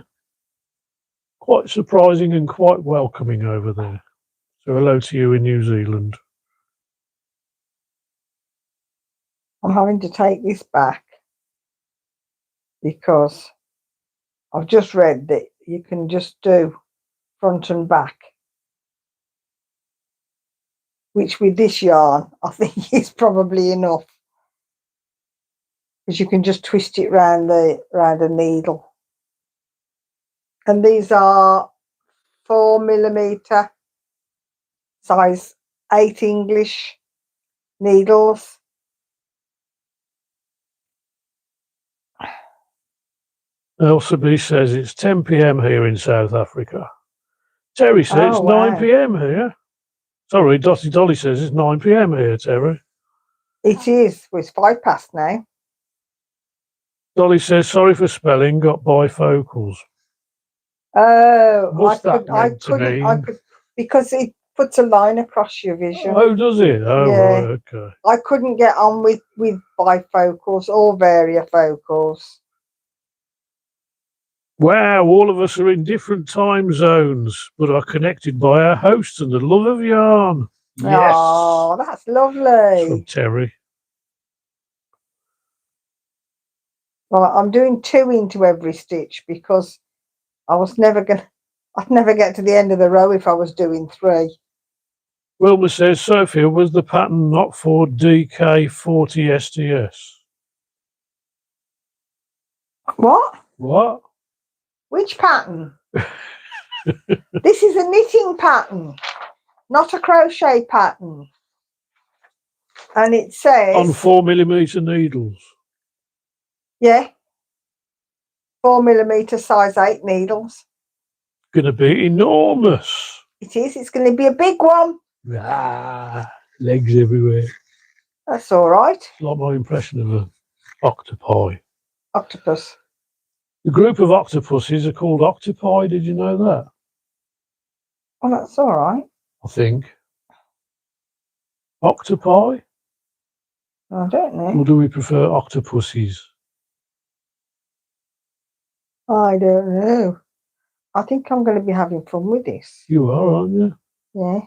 Quite surprising and quite welcoming over there. So hello to you in New Zealand. I'm having to take this back because I've just read that you can just do front and back, which with this yarn I think is probably enough, because you can just twist it round a needle. And these are 4mm size 8 English needles. Elsa B says it's 10 p.m. here in South Africa. Terry says it's 9 p.m. here. Sorry, Dotty Dolly says it's 9 p.m. here, Terry. It is. Well, it's 5 past now. Dolly says, sorry for spelling, got bifocals. Oh, What's that meant to mean? Because it puts a line across your vision. Oh, does it? Oh, yeah. Right, okay. I couldn't get on with bifocals or variofocals. Wow, all of us are in different time zones, but are connected by our host and the love of yarn. Yes. Oh, that's lovely. It's from Terry. Well, I'm doing 2 into every stitch because I'd never get to the end of the row if I was doing 3. Wilma says, Sophia, was the pattern not for DK40 STS? What? What? Which pattern? This is a knitting pattern, not a crochet pattern. And it says... On 4mm needles? Yeah. 4mm size 8 needles. Going to be enormous. It is. It's going to be a big one. Ah, legs everywhere. That's all right. It's like my impression of an octopi. Octopus. The group of octopuses are called octopi. Did you know that? Oh, that's all right. I think. Octopi? I don't know. Or do we prefer octopuses? I don't know. I think I'm going to be having fun with this. You are, aren't you? Yeah.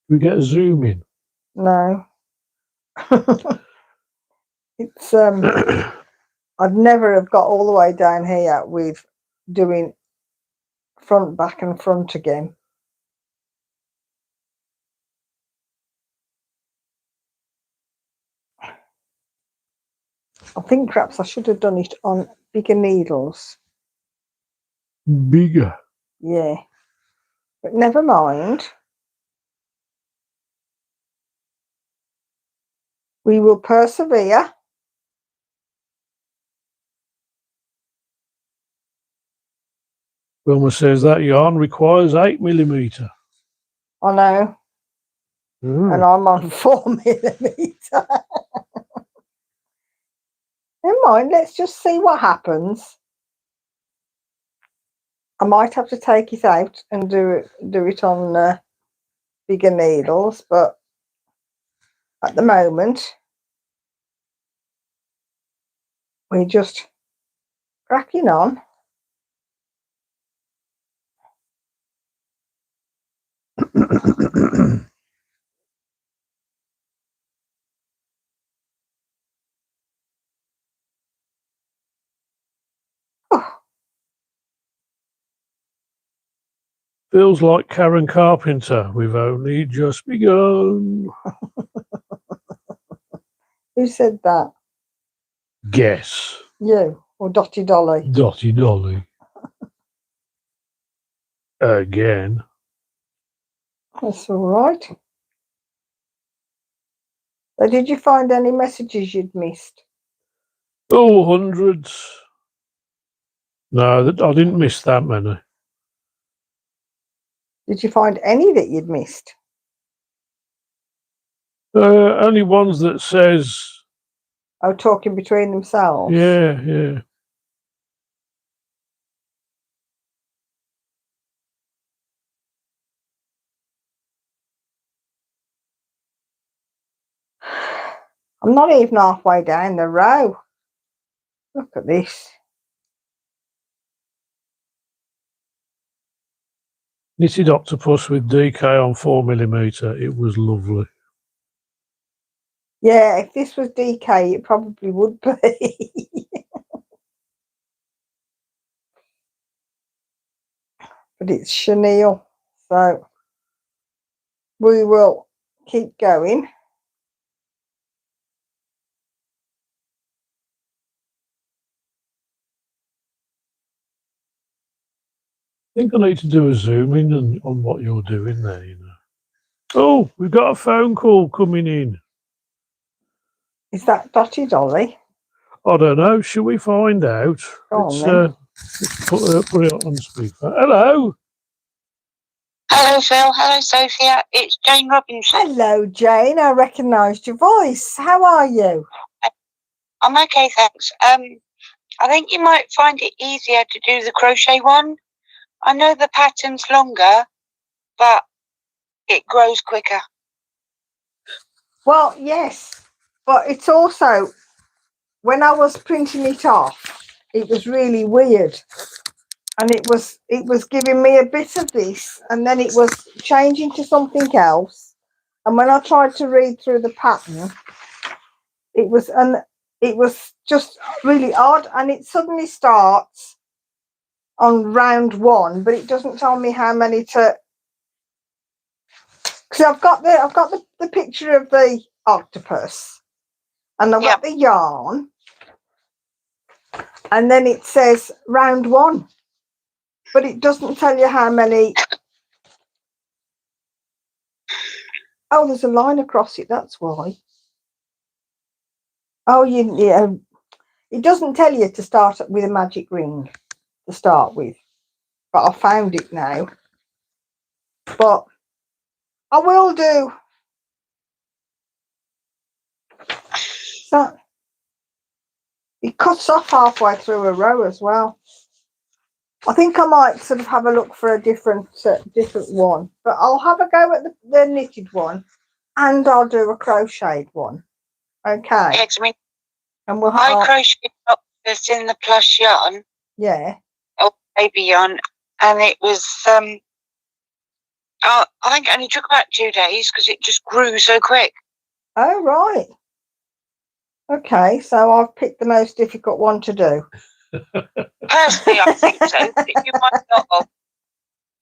We get a zoom in. No. It's I'd never have got all the way down here with doing front, back and front again. I think perhaps I should have done it on bigger needles. Bigger? Yeah. But never mind. We will persevere. Wilma says that yarn requires 8mm. I know. Mm. And I'm on 4mm. Never mind, let's just see what happens. I might have to take it out and do it on bigger needles, but at the moment we're just cracking on. Feels like Karen Carpenter. We've only just begun. Who said that? Guess. You or Dotty Dolly? Dotty Dolly. Again. That's all right. So did you find any messages you'd missed? Oh, hundreds. No, I didn't miss that many. Did you find any that you'd missed? Only ones that says... Oh, talking between themselves? Yeah, yeah. I'm not even halfway down the row. Look at this. Knitted octopus with DK on 4mm. It was lovely. Yeah, if this was DK, it probably would be. But it's chenille. So we will keep going. I think I need to do a zoom in on what you're doing there, you know. Oh, we've got a phone call coming in. Is that Dotty Dolly? I don't know. Shall we find out? Go on, then. Let's put it on speaker. Hello. Hello, Phil. Hello, Sophia. It's Jane Robinson. Hello, Jane. I recognised your voice. How are you? I'm okay, thanks. I think you might find it easier to do the crochet one. I know the pattern's longer, but it grows quicker. Well, yes, but it's also, when I was printing it off, it was really weird. And it was giving me a bit of this, and then it was changing to something else. And when I tried to read through the pattern, it was just really odd. And it suddenly starts on round 1, but it doesn't tell me how many to. Because I've got the picture of the octopus, and I've got the yarn, and then it says round 1. But it doesn't tell you how many. Oh, there's a line across it. That's why. Oh, yeah. It doesn't tell you to start with a magic ring to start with. But I found it now. But I will do. So it cuts off halfway through a row as well. I think I might sort of have a look for a different one, but I'll have a go at the knitted one, and I'll do a crocheted one. Okay. Yes, I mean, and we'll I crocheted octopus in the plush yarn. Yeah. Or baby yarn, and it was I think it only took about 2 days because it just grew so quick. Oh, right. Okay, so I've picked the most difficult one to do. Personally, I think so. But you might not have.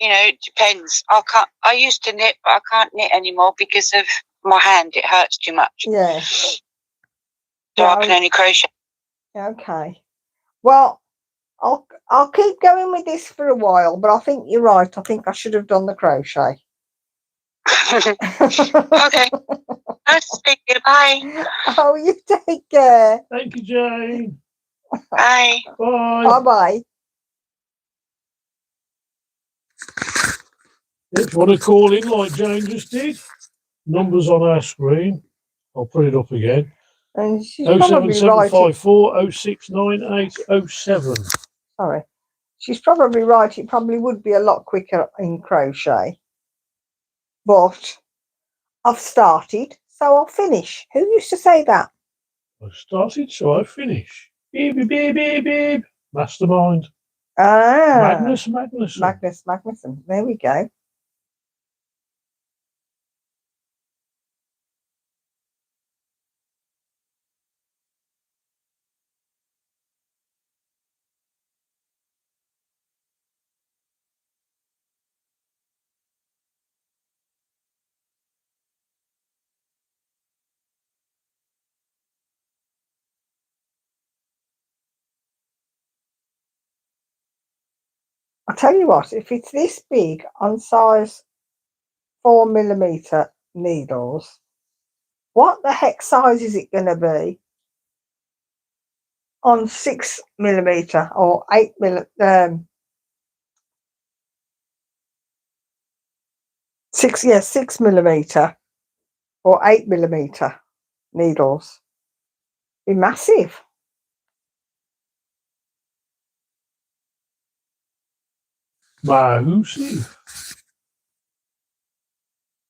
You know, it depends. I used to knit, but I can't knit anymore because of my hand. It hurts too much. Yeah. So I can only crochet. Okay. Well, I'll keep going with this for a while, but I think you're right. I think I should have done the crochet. Okay. Nice to speak to you. Bye. Oh, you take care. Thank you, Jane. Bye. Bye. Bye-bye. If you want to call in like Jane just did, numbers on our screen. I'll put it up again. And she's probably right. 07754 069807. Sorry. She's probably right. It probably would be a lot quicker in crochet. But I've started, so I'll finish. Who used to say that? I started, so I finish. Beep, beep, beep, beep, beep. Mastermind. Magnus Magnuson. There we go. I'll tell you what, if it's this big on size 4mm needles, what the heck size is it going to be on 6mm or 8mm? 6mm or 8mm needles? Be massive. Massive.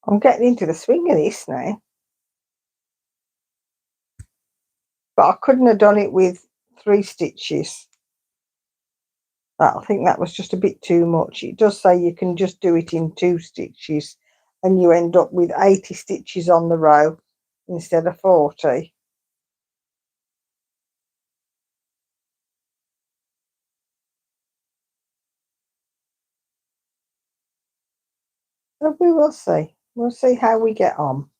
I'm getting into the swing of this now. But I couldn't have done it with 3 stitches. I think that was just a bit too much. It does say you can just do it in 2 stitches and you end up with 80 stitches on the row instead of 40. So we will see. We'll see how we get on.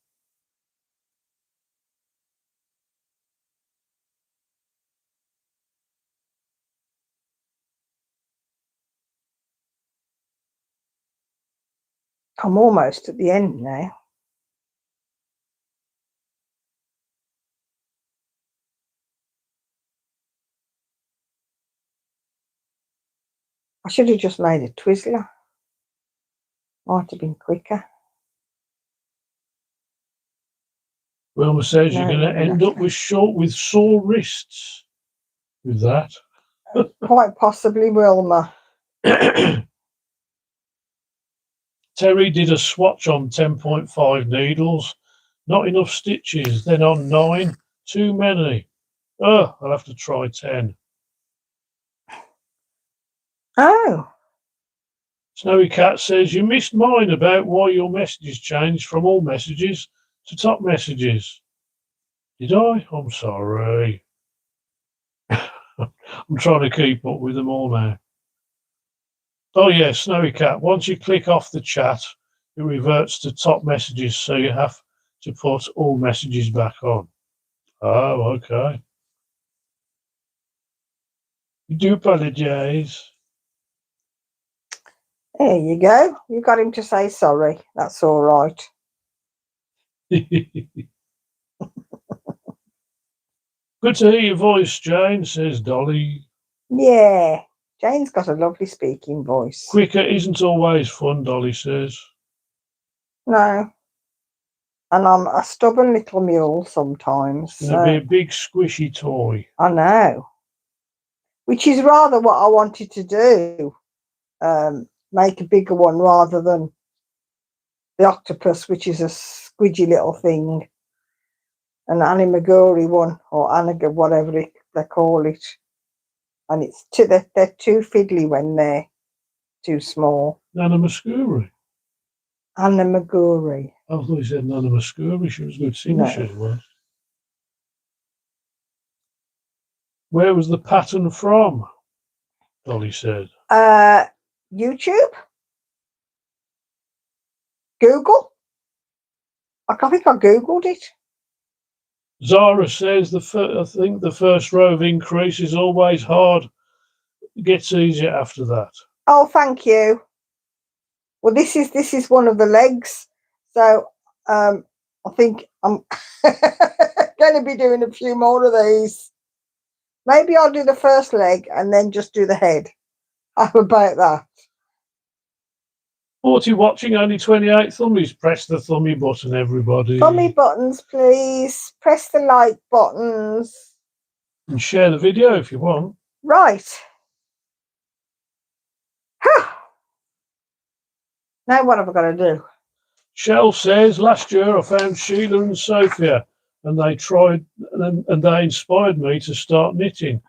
I'm almost at the end now. I should have just made a Twizzler. Might have been quicker. Wilma says you're going to end up with sore wrists with that. Quite possibly, Wilma. Terry did a swatch on 10.5 needles. Not enough stitches. Then on 9, too many. Oh, I'll have to try 10. Oh. Snowy Cat says you missed mine about why your messages changed from all messages to top messages. Did I? I'm sorry. I'm trying to keep up with them all now. Oh yeah, Snowy Cat. Once you click off the chat, it reverts to top messages, so you have to put all messages back on. Oh, okay. You do apologise. There you go. You got him to say sorry. That's all right. Good to hear your voice, Jane, says Dolly. Yeah. Jane's got a lovely speaking voice. Quicker isn't always fun, Dolly says. No. And I'm a stubborn little mule sometimes. It's going to be a big squishy toy. I know. Which is rather what I wanted to do. Make a bigger one rather than the octopus, which is a squidgy little thing. An animaguri one, or anaga, whatever they call it. And it's they're too fiddly when they're too small. Nanamuscuri. Animaguri. I thought you said Nanamuscuri. She was a good singer, she was. Where was the pattern from? Dolly said. YouTube? Google? I think I Googled it. Zara says I think the first row of increase is always hard gets easier after that. Oh, thank you. Well, this is one of the legs, so I think I'm going to be doing a few more of these. Maybe I'll do the first leg and then just do the head. How about that? 40 watching, only 28 thummies. Press the thummy button, everybody. Thummy buttons, please. Press the like buttons. And share the video if you want. Right. Now what have I got to do? Shell says, last year I found Sheila and Sophia and they tried and they inspired me to start knitting.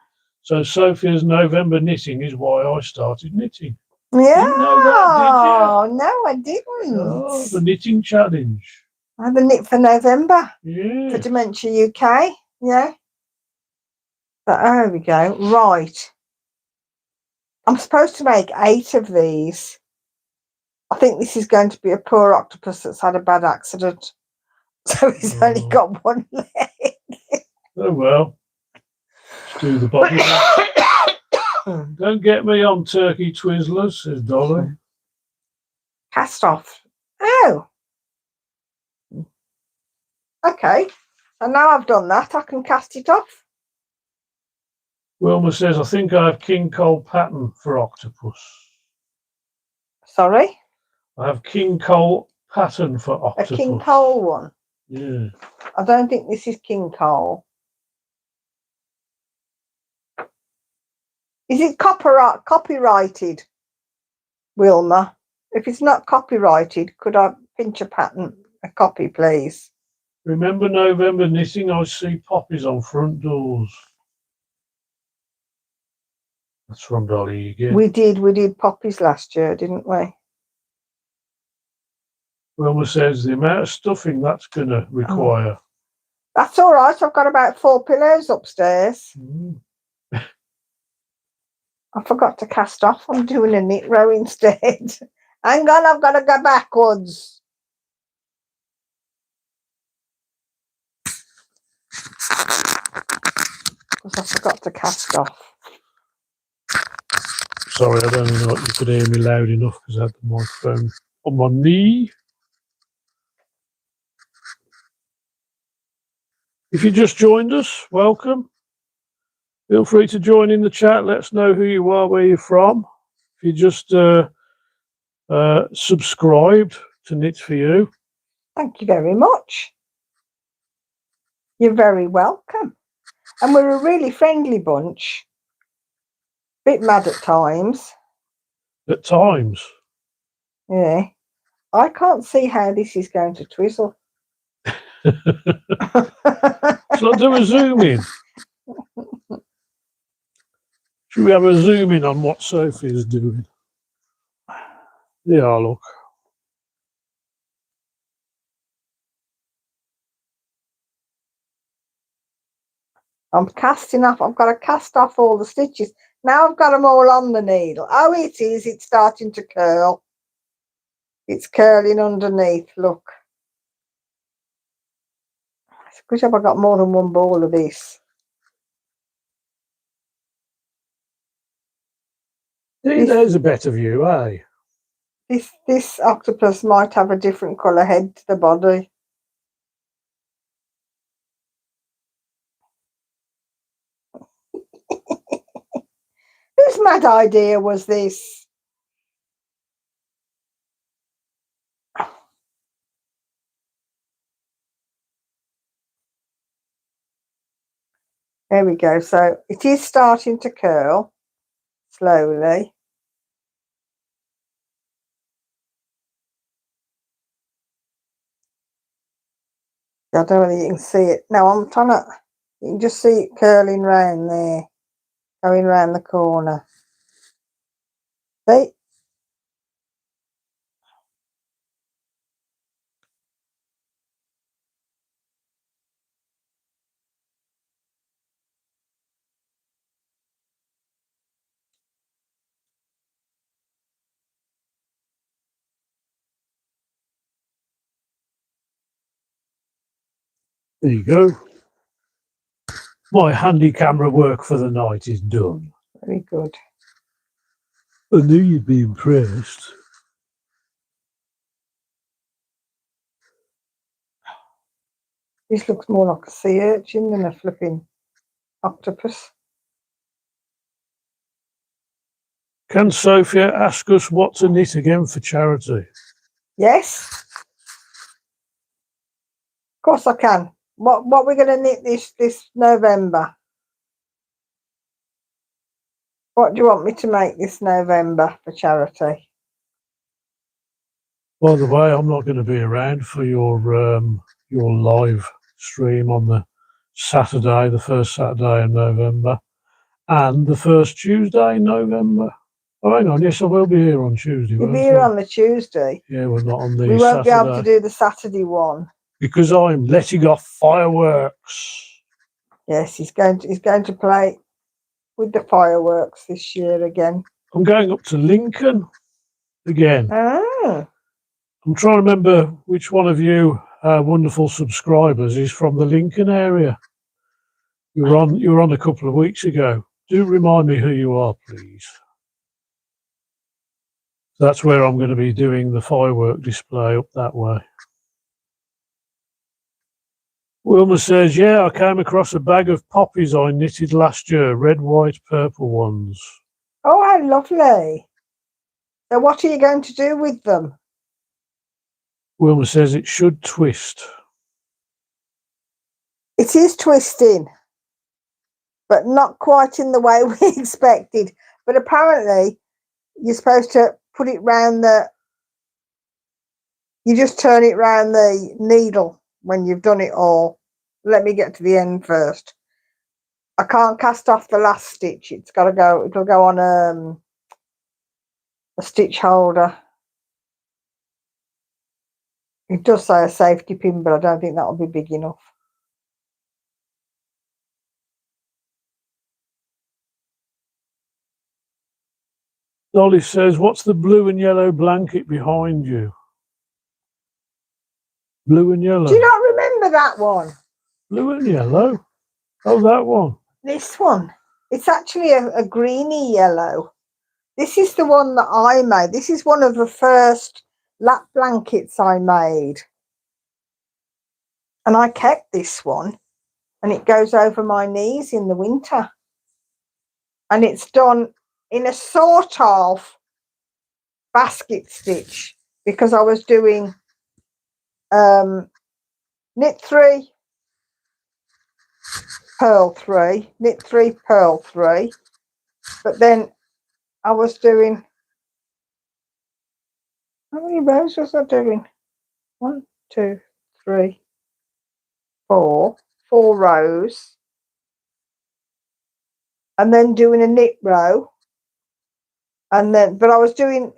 So Sophia's November knitting is why I started knitting. Yeah. Didn't know that, did you? No, I didn't. Oh, the knitting challenge. I have a knit for November. Yeah. For Dementia UK. Yeah. But there we go. Right. I'm supposed to make 8 of these. I think this is going to be a poor octopus that's had a bad accident. So he's only got one leg. Oh well. Let's do the bottom. Don't get me on turkey Twizzlers, says Dolly. Cast off. Oh. Okay. And now I've done that, I can cast it off. Wilma says, I think I have King Cole pattern for octopus. Sorry? I have King Cole pattern for octopus. A King Cole one? Yeah. I don't think this is King Cole. Is it copyrighted, Wilma? If it's not copyrighted, could I pinch a pattern, a copy, please? Remember November knitting? I see poppies on front doors. That's from Dolly again. We did poppies last year, didn't we? Wilma says the amount of stuffing that's going to require. Oh. That's all right. I've got about 4 pillows upstairs. I forgot to cast off. I'm doing a knit row instead. Hang on, I've got to go backwards. Because I forgot to cast off. Sorry, I don't know if you could hear me loud enough because I had the microphone on my knee. If you just joined us, welcome. Feel free to join in the chat. Let us know who you are, where you're from. If you just subscribed to Knit4u. Thank you very much. You're very welcome. And we're a really friendly bunch. Bit mad at times. At times. Yeah. I can't see how this is going to twizzle. Shall I do a zoom in? Should we have a zoom in on what Sophie is doing? Yeah, look. I'm casting off. I've got to cast off all the stitches. Now I've got them all on the needle. Oh, it is. It's starting to curl. It's curling underneath. Look. It's a good job I got more than one ball of this. There's a better view, eh? This octopus might have a different colour head to the body. Whose mad idea was this? There we go. So it is starting to curl slowly. I don't know whether you can see it. No, I'm trying to, you can just see it curling round there, going round the corner. See? There you go. My handy camera work for the night is done. Very good. I knew you'd be impressed. This looks more like a sea urchin than a flipping octopus. Can Sophia ask us what to knit again for charity? Yes. Of course I can. What we're going to knit this November? What do you want me to make this November for charity? By the way, I'm not going to be around for your live stream on the Saturday, the first Saturday in November, and the first Tuesday in November. Oh, hang on, yes, I will be here on Tuesday. You'll won't be here I? on the Tuesday. Yeah, we're not on the We won't Saturday. be able to do the Saturday one. Because I'm letting off fireworks. Yes, he's going to play with the fireworks this year again. I'm going up to Lincoln again. Oh. I'm trying to remember which one of you wonderful subscribers is from the Lincoln area. You were on a couple of weeks ago. Do remind me who you are, please. That's where I'm going to be doing the firework display, up that way. Wilma says, yeah, I came across a bag of poppies I knitted last year, red, white, purple ones. Oh, how lovely. So what are you going to do with them? Wilma says it should twist. It is twisting, but not quite in the way we expected. But apparently you're supposed to put it round you just turn it round the needle when you've done it all. Let me get to the end first. I can't cast off the last stitch. It'll go on a stitch holder. It does say a safety pin, but I don't think that'll be big enough. Dolly says, what's the blue and yellow blanket behind you? Blue and yellow. Do you not remember that one? Blue and yellow? Oh, that one. This one. It's actually a greeny yellow. This is the one that I made. This is one of the first lap blankets I made. And I kept this one. And it goes over my knees in the winter. And it's done in a sort of basket stitch, because I was doing knit 3, purl 3, knit 3, purl 3, but then I was doing, how many rows was I doing? 1, 2, 3, 4 rows, and then doing a knit row, and then, but I was doing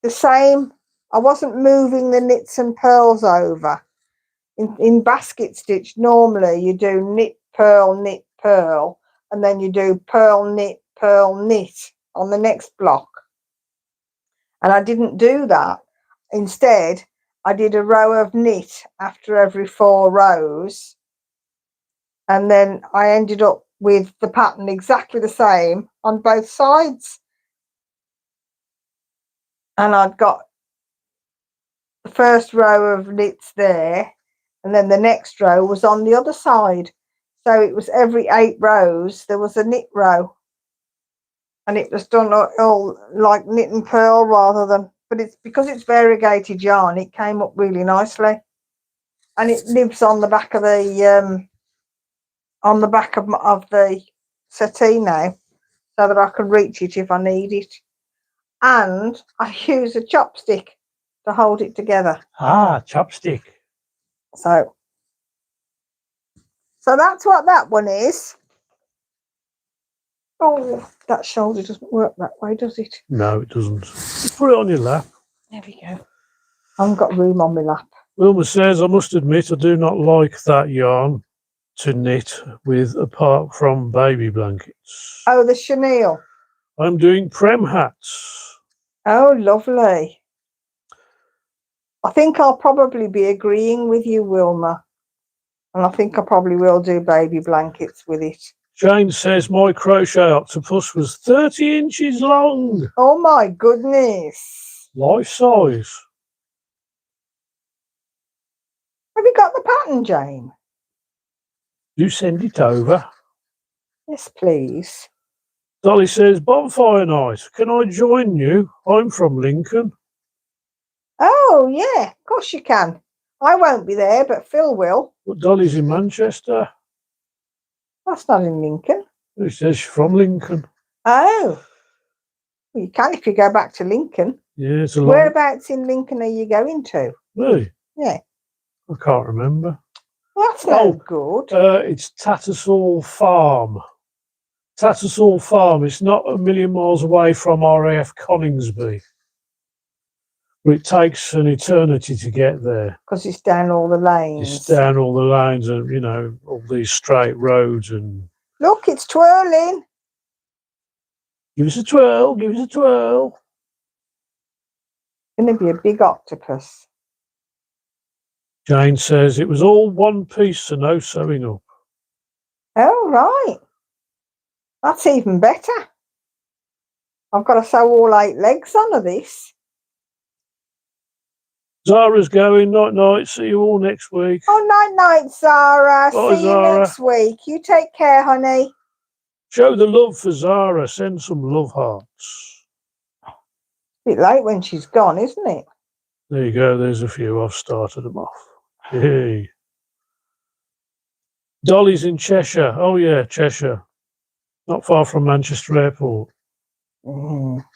the same. I wasn't moving the knits and purls over. In basket stitch, normally you do knit, purl, and then you do purl, knit on the next block. And I didn't do that. Instead, I did a row of knit after every 4 rows. And then I ended up with the pattern exactly the same on both sides. And I'd got the first row of knits there, and then the next row was on the other side. So it was every 8 rows there was a knit row, and it was done all like knit and purl rather than, but it's because it's variegated yarn, it came up really nicely. And it lives on the back of the of the settee now, so that I can reach it if I need it. And I use a chopstick to hold it together. Ah, chopstick. So that's what that one is. Oh, that shoulder doesn't work that way, does it? No, it doesn't. Just put it on your lap. There we go. I haven't got room on my lap. Wilma says, I must admit, I do not like that yarn to knit with apart from baby blankets. Oh, the chenille. I'm doing prem hats. Oh, lovely. I think I'll probably be agreeing with you, Wilma. And I think I probably will do baby blankets with it. Jane says my crochet octopus was 30 inches long. Oh my goodness. Life size. Have you got the pattern, Jane? You send it over. Yes, please. Dolly says, bonfire night. Can I join you? I'm from Lincoln. Oh, yeah, of course you can. I won't be there, but Phil will. But Dolly's in Manchester. That's not in Lincoln. It says she's from Lincoln. Oh, well, you can if you go back to Lincoln. Yeah, it's a long... Whereabouts in Lincoln are you going to? Really? Yeah. I can't remember. Well, that's no good. It's Tattersall Farm. Tattersall Farm. It's not a million miles away from RAF Coningsby. But it takes an eternity to get there. Because it's down all the lanes. It's down all the lanes and, you know, all these straight roads and... Look, it's twirling. Give us a twirl, give us a twirl. Going to be a big octopus. Jane says it was all one piece, so no sewing up. Oh, right. That's even better. I've got to sew all 8 legs onto this. Zara's going, night, see you all next week. Oh, night, Zara. Bye, See Zara. you next week. You take care, honey. Show the love for Zara, send some love hearts. Bit late when she's gone, isn't it? There you go, there's a few, I've started them off. Hey. Dolly's in Cheshire. Oh yeah, Cheshire. Not far from Manchester Airport.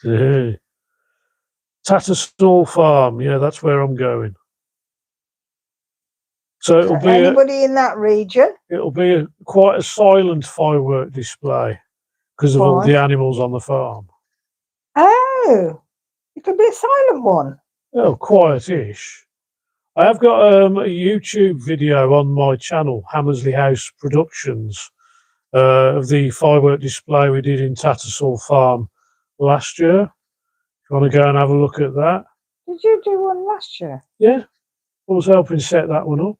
Hey. Tattersall Farm, yeah, that's where I'm going. So it'll be anybody in that region? It'll be quite a silent firework display because of all the animals on the farm. Oh, it'll be a silent one. Oh, quiet-ish. I have got a YouTube video on my channel, Hammersley House Productions, of the firework display we did in Tattersall Farm last year. If you want to go and have a look at that. Did you do one last year? Yeah, I was helping set that one up.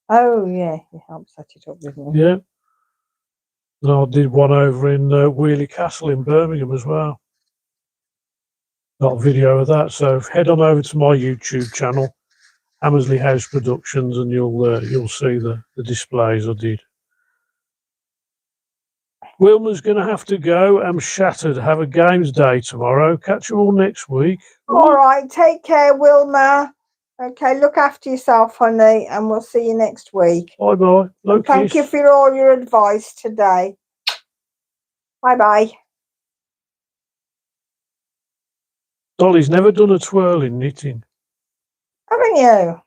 Oh, yeah, you helped set it up, didn't you? Yeah. And I did one over in Wheelie Castle in Birmingham as well. Got a video of that, so head on over to my YouTube channel, Hammersley House Productions, and you'll see the displays I did. Wilma's going to have to go. I'm shattered. Have a games day tomorrow. Catch you all next week. All right, take care, Wilma. Okay, look after yourself, honey, and we'll see you next week. Bye-bye. Thank you for all your advice today. Bye-bye. Dolly's never done a twirl in knitting. Haven't you?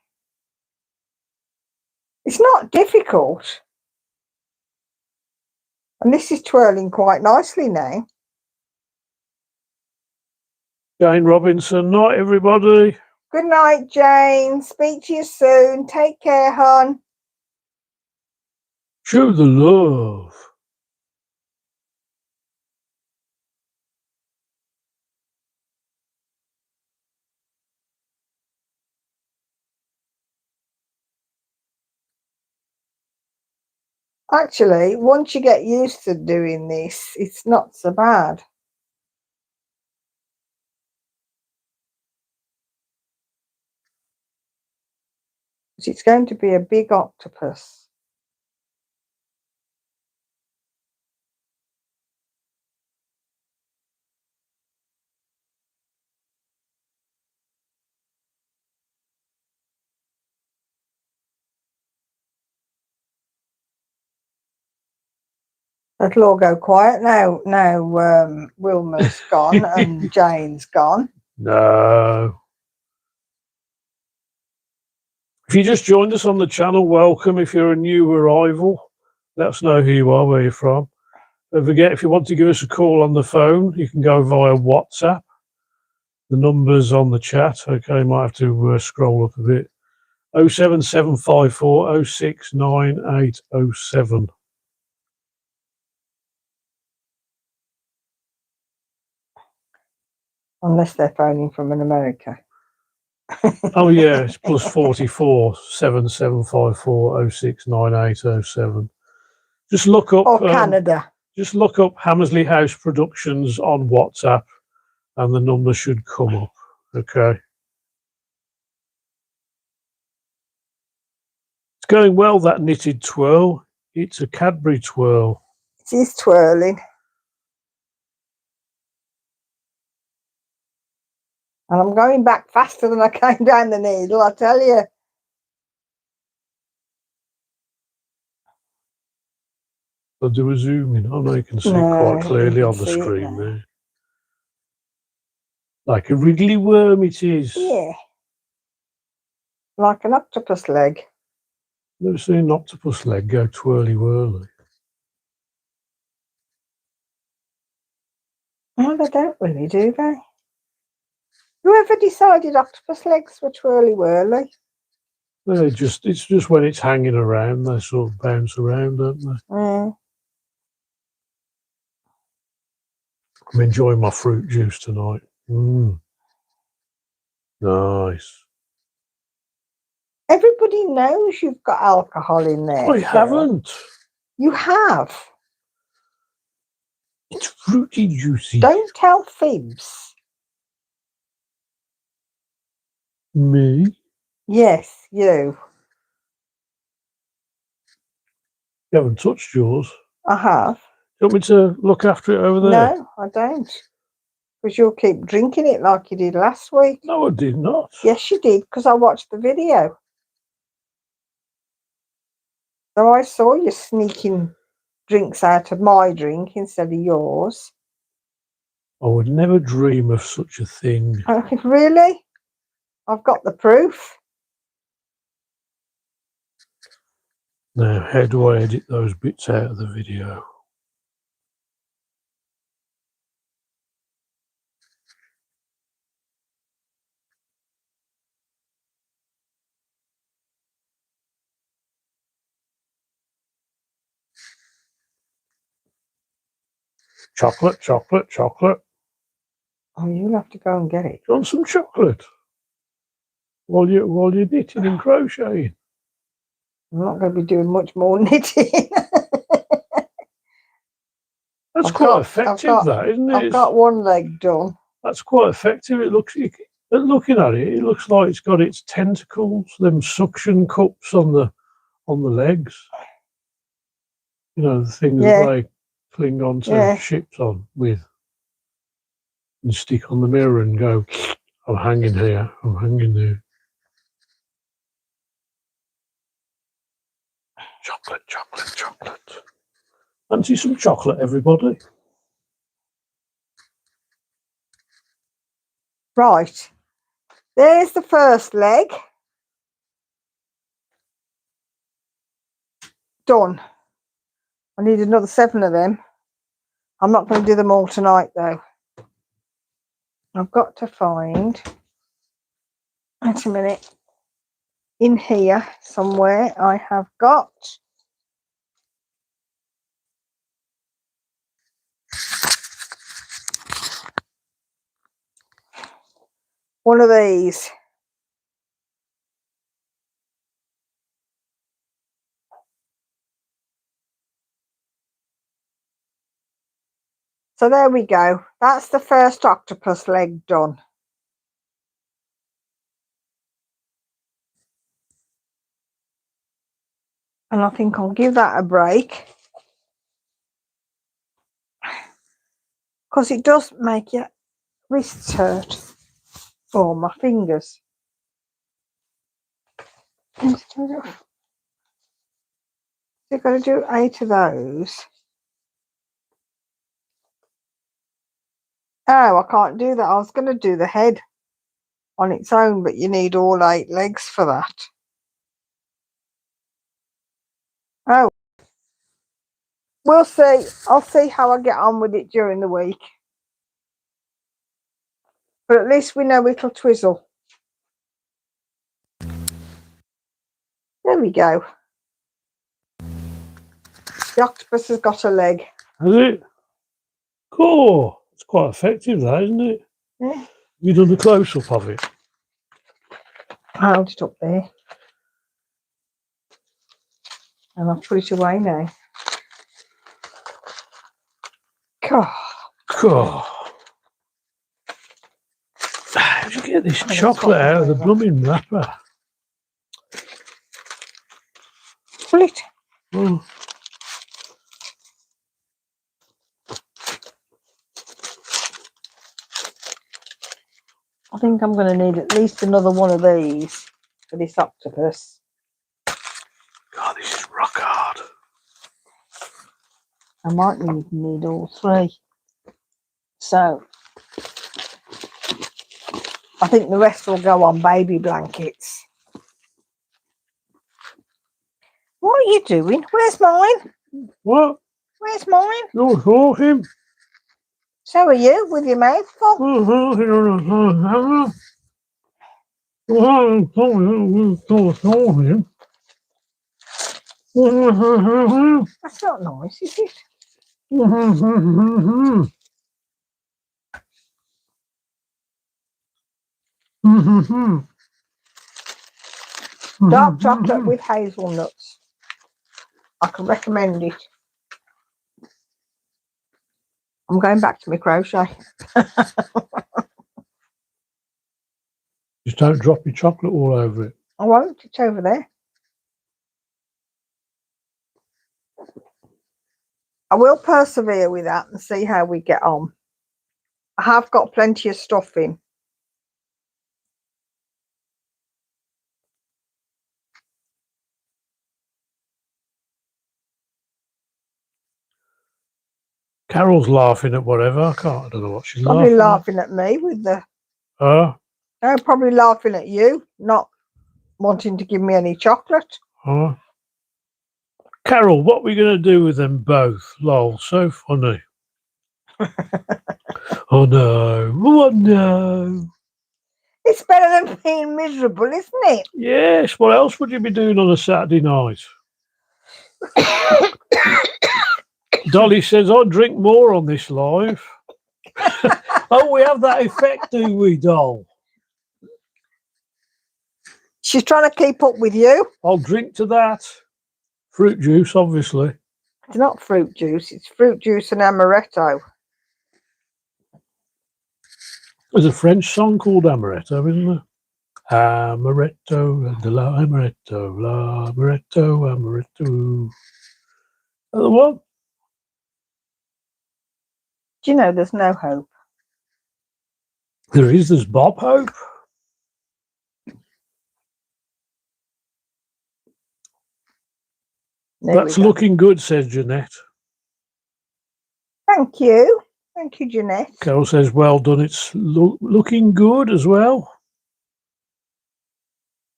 It's not difficult. And this is twirling quite nicely now. Jane Robinson, night everybody. Good night, Jane. Speak to you soon. Take care, hon. Show the love. Actually, once you get used to doing this, it's not so bad. It's going to be a big octopus. It'll all go quiet now. Wilma's gone and Jane's gone. No. If you just joined us on the channel, welcome. If you're a new arrival, let us know who you are, where you're from. Don't forget, if you want to give us a call on the phone, you can go via WhatsApp. The number's on the chat. Okay, might have to scroll up a bit. 07754 069807. Unless they're phoning from in America. Oh yeah, it's +44 7754 069807. Just look up. Or Canada. Just look up Hammersley House Productions on WhatsApp, and the number should come up. Okay. It's going well, that knitted twirl. It's a Cadbury twirl. It is twirling. And I'm going back faster than I came down the needle, I tell you. I'll do a zoom in. Oh no, you can see No, quite clearly you on can the see it screen now. there. Like a wriggly worm it is. Yeah. Like an octopus leg. Never seen an octopus leg go twirly whirly. No, they don't really, do they? Whoever decided octopus legs were twirly whirly? It's just when it's hanging around, they sort of bounce around, don't they? Mm. I'm enjoying my fruit juice tonight. Nice. Everybody knows you've got alcohol in there. I haven't. You have. It's fruity juicy. Don't tell fibs. Me? Yes, you. You haven't touched yours. I have. Do you want me to look after it over there? No, I don't. Because you'll keep drinking it like you did last week. No, I did not. Yes, you did, because I watched the video. So I saw you sneaking drinks out of my drink instead of yours. I would never dream of such a thing. Oh, really? I've got the proof. Now, how do I edit those bits out of the video? Chocolate, chocolate, chocolate. Oh, you'll have to go and get it. Do you want some chocolate? While you're knitting and crocheting. I'm not going to be doing much more knitting. That's quite effective, that, isn't it? I've got one leg done. That's quite effective. It looks, looking at it, it looks like it's got its tentacles, them suction cups on the legs. You know, the things that they cling onto ships on with, and stick on the mirror and go, I'm hanging here, I'm hanging there. Chocolate, chocolate, chocolate. Fancy some chocolate, everybody? Right. There's the first leg. Done. I need another 7 of them. I'm not going to do them all tonight, though. I've got to find... Wait a minute. In here somewhere I have got... one of these. So there we go. That's the first octopus leg done. And I think I'll give that a break. Because it does make your wrists hurt. Or my fingers. You've got to do 8 of those. Oh, I can't do that. I was going to do the head on its own, but you need all 8 legs for that. Oh, we'll see. I'll see how I get on with it during the week. But at least we know it'll twizzle. There we go. The octopus has got a leg. Has it? Cool. It's quite effective, that, isn't it? Yeah. You done the close-up of it? I held it up there. And I'll put it away now. God. God. How did you get this chocolate out of the blooming wrapper? Pull it. Oh. I think I'm going to need at least another one of these for this octopus. God, this is rock hard. I might need all three. So I think the rest will go on baby blankets. What are you doing? Where's mine? What? Where's mine? You're talking? So are you with your mouth full? That's not nice, is it? Dark chocolate with hazelnuts. I can recommend it. I'm going back to my crochet. Just don't drop your chocolate all over it. I won't. It's over there. I will persevere with that and see how we get on. I have got plenty of stuff in. Carol's laughing at whatever. I don't know what she's Probably laughing laughing at me with the... at. No, probably laughing at you, not wanting to give me any chocolate. Carol, what are we going to do with them both? Lol, so funny. Oh no. Oh no. It's better than being miserable, isn't it? Yes, what else would you be doing on a Saturday night? Dolly says, I drink more on this live. Oh, we have that effect, do we, Doll? She's trying to keep up with you. I'll drink to that. Fruit juice, obviously. It's not fruit juice. It's fruit juice and amaretto. There's a French song called Amaretto, isn't there? Amaretto, de la amaretto, la amaretto, amaretto. The one? Do you know there's no hope? There's Bob Hope. That's looking good, says Jeanette. Thank you. Thank you, Jeanette. Carol says, well done. It's looking good as well.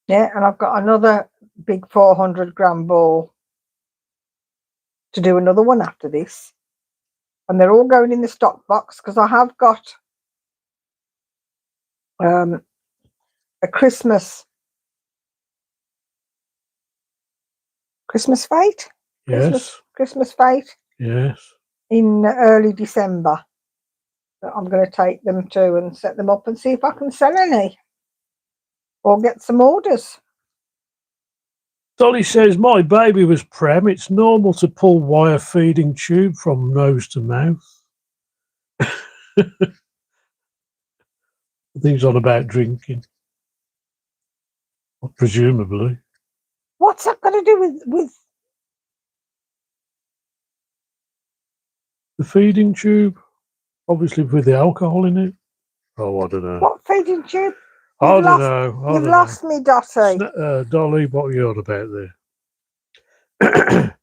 Yeah, and I've got another big 400-gram ball to do another one after this. And they're all going in the stock box because I have got a Christmas fete. Yes. Christmas fete. Yes. In early December. That I'm going to take them to and set them up and see if I can sell any or get some orders. Dolly says, my baby was prem. It's normal to pull wire feeding tube from nose to mouth. Things on about drinking. Presumably. What's that got to do with the feeding tube? Obviously with the alcohol in it. Oh, I don't know. What feeding tube? I don't know. You've lost me, Dottie. Dolly, what are you on about there?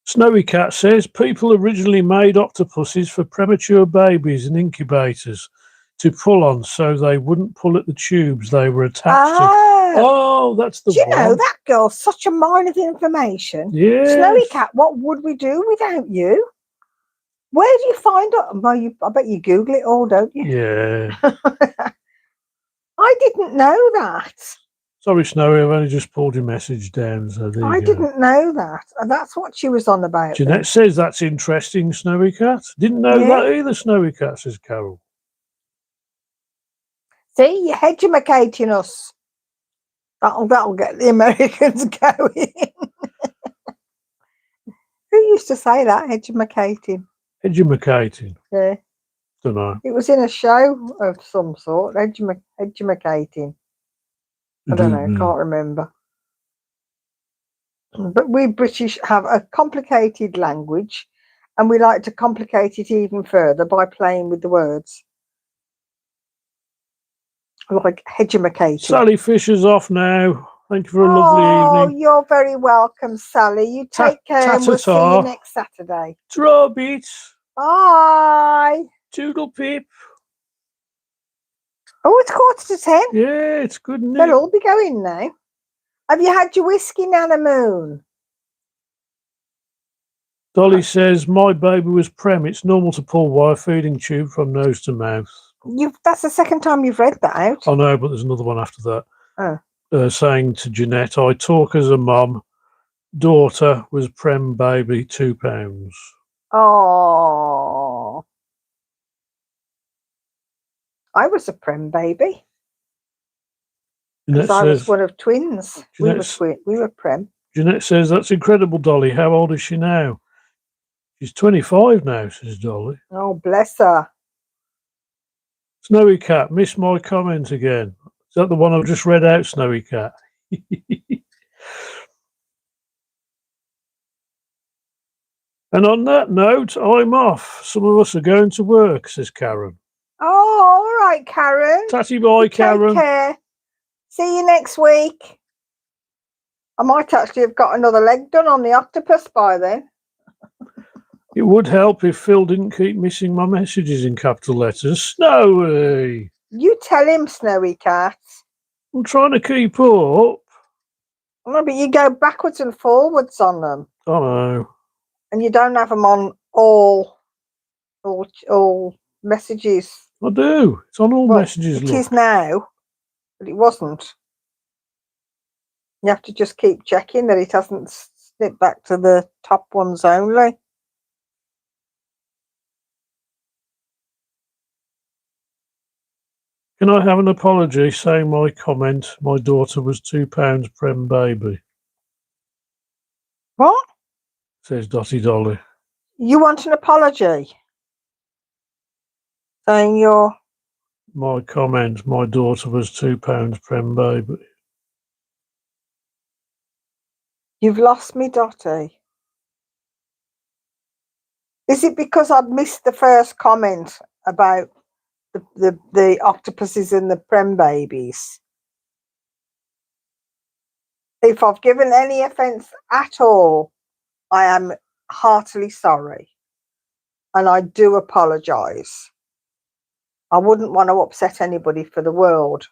Snowy Cat says people originally made octopuses for premature babies and incubators to pull on so they wouldn't pull at the tubes they were attached to. Oh, that's the one. Do you know, that girl's such a mine of information. Yeah. Snowy Cat, what would we do without you? Where do you find it? Well, I bet you Google it all, don't you? Yeah. I didn't know that. Sorry, Snowy, I've only just pulled your message down. So there I you go. didn't know that. And that's what she was on about. Jeanette says that's interesting, Snowy Cat. Didn't know that either, Snowy Cat, says Carol. See, you're educating us. That'll get the Americans going. Who used to say that? Edumacating. Edumacating. Yeah. Don't know. It was in a show of some sort. Edumacating. I don't know. Can't remember. But we British have a complicated language, and we like to complicate it even further by playing with the words. Like edumacating. Sally Fisher's off now. Thank you for a lovely evening. Oh, you're very welcome, Sally. You take care and we'll see you next Saturday. Drobit. Bye. Toodle pip. Oh, it's 10:15. Yeah, it's good news. They'll all be going now. Have you had your whiskey, Nana Moon? Dolly says, my baby was prem. It's normal to pull wire feeding tube from nose to mouth. That's the second time you've read that out. I know, but there's another one after that. Oh. Saying to Jeanette, I talk as a mum. Daughter was prem baby, £2. Oh. I was a prem baby. Because I was one of twins. We were prem. Jeanette says, that's incredible, Dolly. How old is she now? She's 25 now, says Dolly. Oh, bless her. Snowy Cat, missed my comment again. Is that the one I've just read out, Snowy Cat? And on that note, I'm off. Some of us are going to work, says Karen. Oh, all right, Karen. Tatty bye, Karen. Take care. See you next week. I might actually have got another leg done on the octopus by then. It would help if Phil didn't keep missing my messages in capital letters. Snowy! You tell him, Snowy Cat. I'm trying to keep up. No, but you go backwards and forwards on them. I know. And you don't have them on all messages. I do. It's on all messages. It is now, but it wasn't. You have to just keep checking that it hasn't slipped back to the top ones only. Can I have an apology saying my comment, my daughter was £2 prem baby? What? Says Dotty Dolly. You want an apology? Saying your... My comment, my daughter was £2 prem baby. You've lost me, Dotty. Is it because I've missed the first comment about the octopuses and the prem babies? If I've given any offence at all, I am heartily sorry. And I do apologise. I wouldn't want to upset anybody for the world.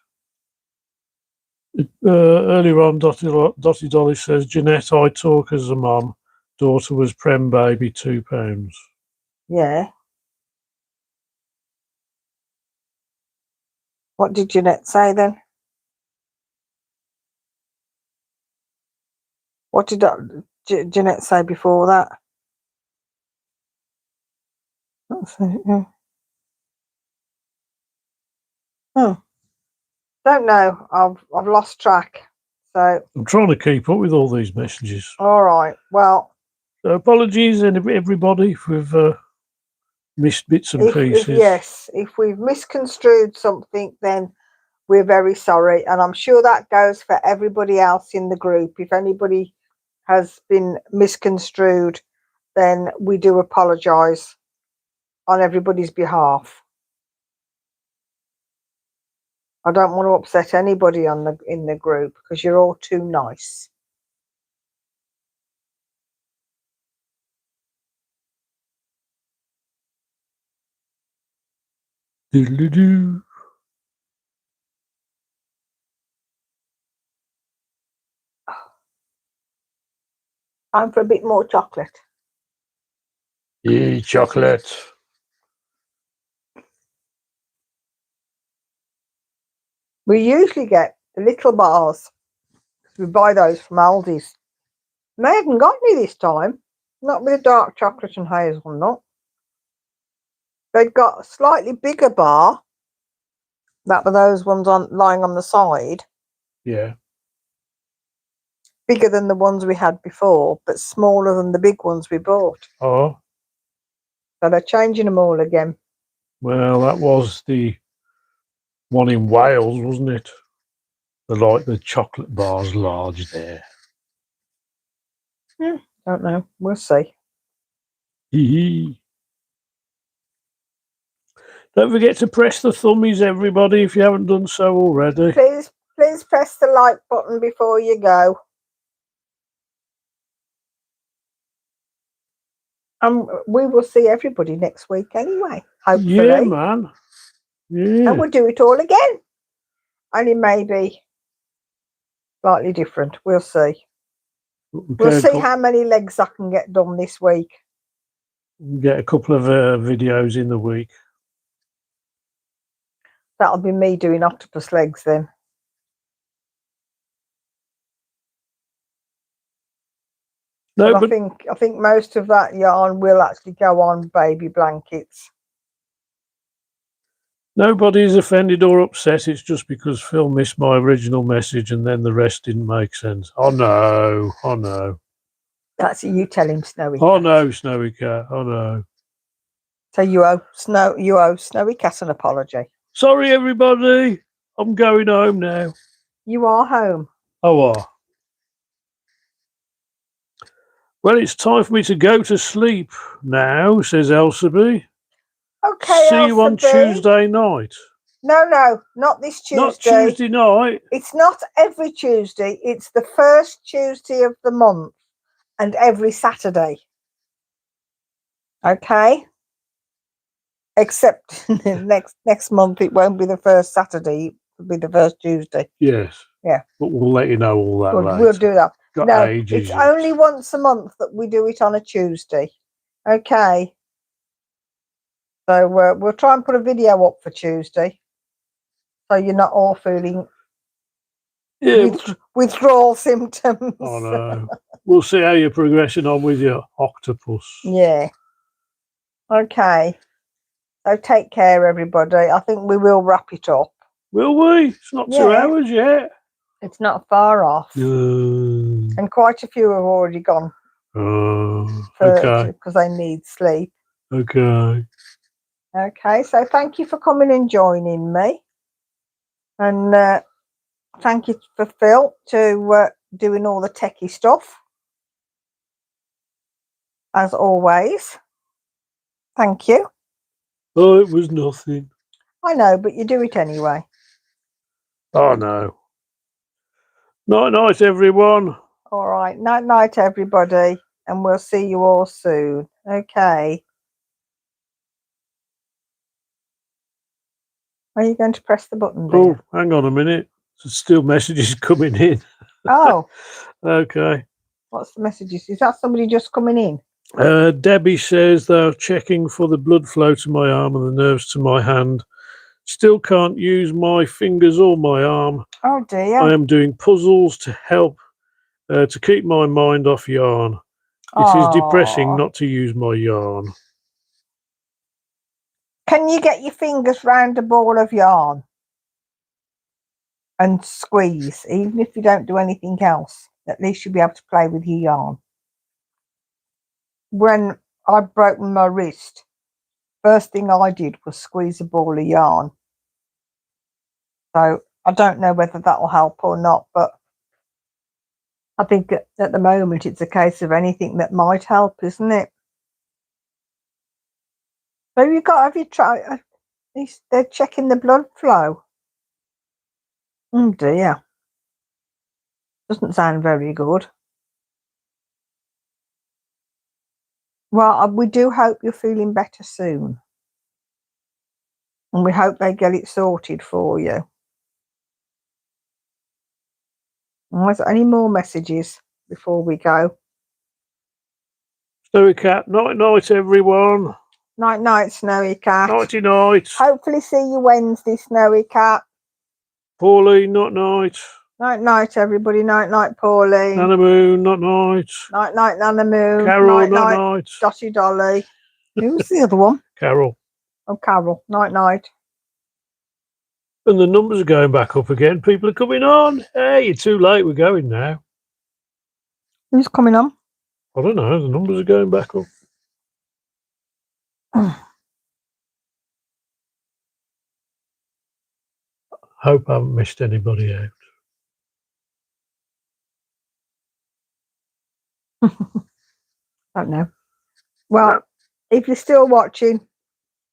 Earlier on, Dotty Dolly says, Jeanette, I talk as a mum. Daughter was prem baby, £2. Yeah. What did Jeanette say then? What did Jeanette say before that? Let's see. Don't know. I've lost track. So I'm trying to keep up with all these messages. All right. Well, so apologies, everybody, if we've missed bits and pieces. If we've misconstrued something, then we're very sorry, and I'm sure that goes for everybody else in the group. If anybody has been misconstrued, then we do apologise on everybody's behalf. I don't want to upset anybody in the group because you're all too nice. Doodle-doo. Time for a bit more chocolate. Yay, chocolate. We usually get the little bars. We buy those from Aldi's. And they haven't got any this time. Not with the dark chocolate and hazelnut. They've got a slightly bigger bar. That were those ones lying on the side. Yeah. bigger than the ones we had before, but smaller than the big ones we bought. Oh, So they're changing them all again. well, that was the one in Wales, wasn't it? The chocolate bars large there. Don't know. We'll see. Hee. Don't forget to press the thummies, everybody, if you haven't done so already. Please press the like button before you go. We will see everybody next week anyway, hopefully. Yeah, man. Yeah. And we'll do it all again. Only maybe slightly different. We'll see. We'll see how many legs I can get done this week. Get a couple of videos in the week. That'll be me doing octopus legs then. No, but I think most of that yarn will actually go on baby blankets. Nobody's offended or upset. It's just because Phil missed my original message and then the rest didn't make sense. Oh no, oh no. That's you tell him, Snowy Cat. Oh no, Snowy Cat. Oh no. So you owe Snowy Cat an apology. Sorry, everybody. I'm going home now. You are home. Oh, well, it's time for me to go to sleep now, says Elsaby. Okay, see you on Tuesday night. No, not this Tuesday. Not Tuesday night. It's not every Tuesday. It's the first Tuesday of the month and every Saturday. Okay? Except next month it won't be the first Saturday. It'll be the first Tuesday. Yes. Yeah. But we'll let you know all that later. We'll do that. Got no, ages it's yet. only once a month that we do it on a Tuesday. Okay. So we'll try and put a video up for Tuesday. So you're not all feeling withdrawal symptoms. Oh no. We'll see how you're progressing on with your octopus. Yeah. Okay. So take care, everybody. I think we will wrap it up. Will we? It's not 2 hours yet. It's not far off. And quite a few have already gone. Okay. Because they need sleep. Okay. Okay, so thank you for coming and joining me. And thank you for Phil to doing all the techie stuff. As always. Thank you. Oh, it was nothing. I know, but you do it anyway. Oh, no. Night, everyone. All right. Night, everybody. And we'll see you all soon. Okay. Are you going to press the button there? Oh, hang on a minute. There's still messages coming in. Oh. Okay. What's the messages? Is that somebody just coming in? Debbie says they're checking for the blood flow to my arm and the nerves to my hand. Still can't use my fingers or my arm. Oh dear. I am doing puzzles to help to keep my mind off yarn. It is depressing not to use my yarn. Can you get your fingers round a ball of yarn and squeeze, even if you don't do anything else? At least you'll be able to play with your yarn. When I broke my wrist, first thing I did was squeeze a ball of yarn. So I don't know whether that will help or not, but I think at the moment it's a case of anything that might help, isn't it? So have you tried? They're checking the blood flow. Oh dear. Doesn't sound very good. Well, we do hope you're feeling better soon. And we hope they get it sorted for you. Was there any more messages before we go? Snowy Cat, night, everyone. Night, Snowy Cat. Nighty-night. Hopefully see you Wednesday, Snowy Cat. Pauline, night. Night, everybody. Night, Pauline. Nana Moon, night. Night, Nana Moon. Carol, night. Dotty Dolly. Who's the other one? Carol. Oh, Carol. Night. And the numbers are going back up again. People are coming on. Hey, you're too late. We're going now. Who's coming on? I don't know. The numbers are going back up. Hope I haven't missed anybody out. Don't know. Well, if you're still watching,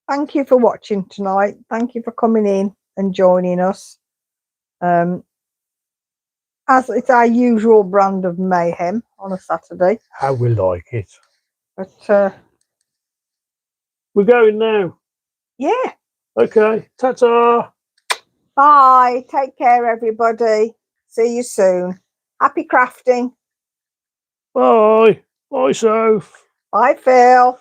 thank you for watching tonight. Thank you for coming in and joining us. As it's our usual brand of mayhem on a Saturday. How we like it. But We're going now. yeah. Okay. Ta-ta. Bye. Take care, everybody. See you soon. Happy crafting. Bye. Bye, Soph. Bye, Phil.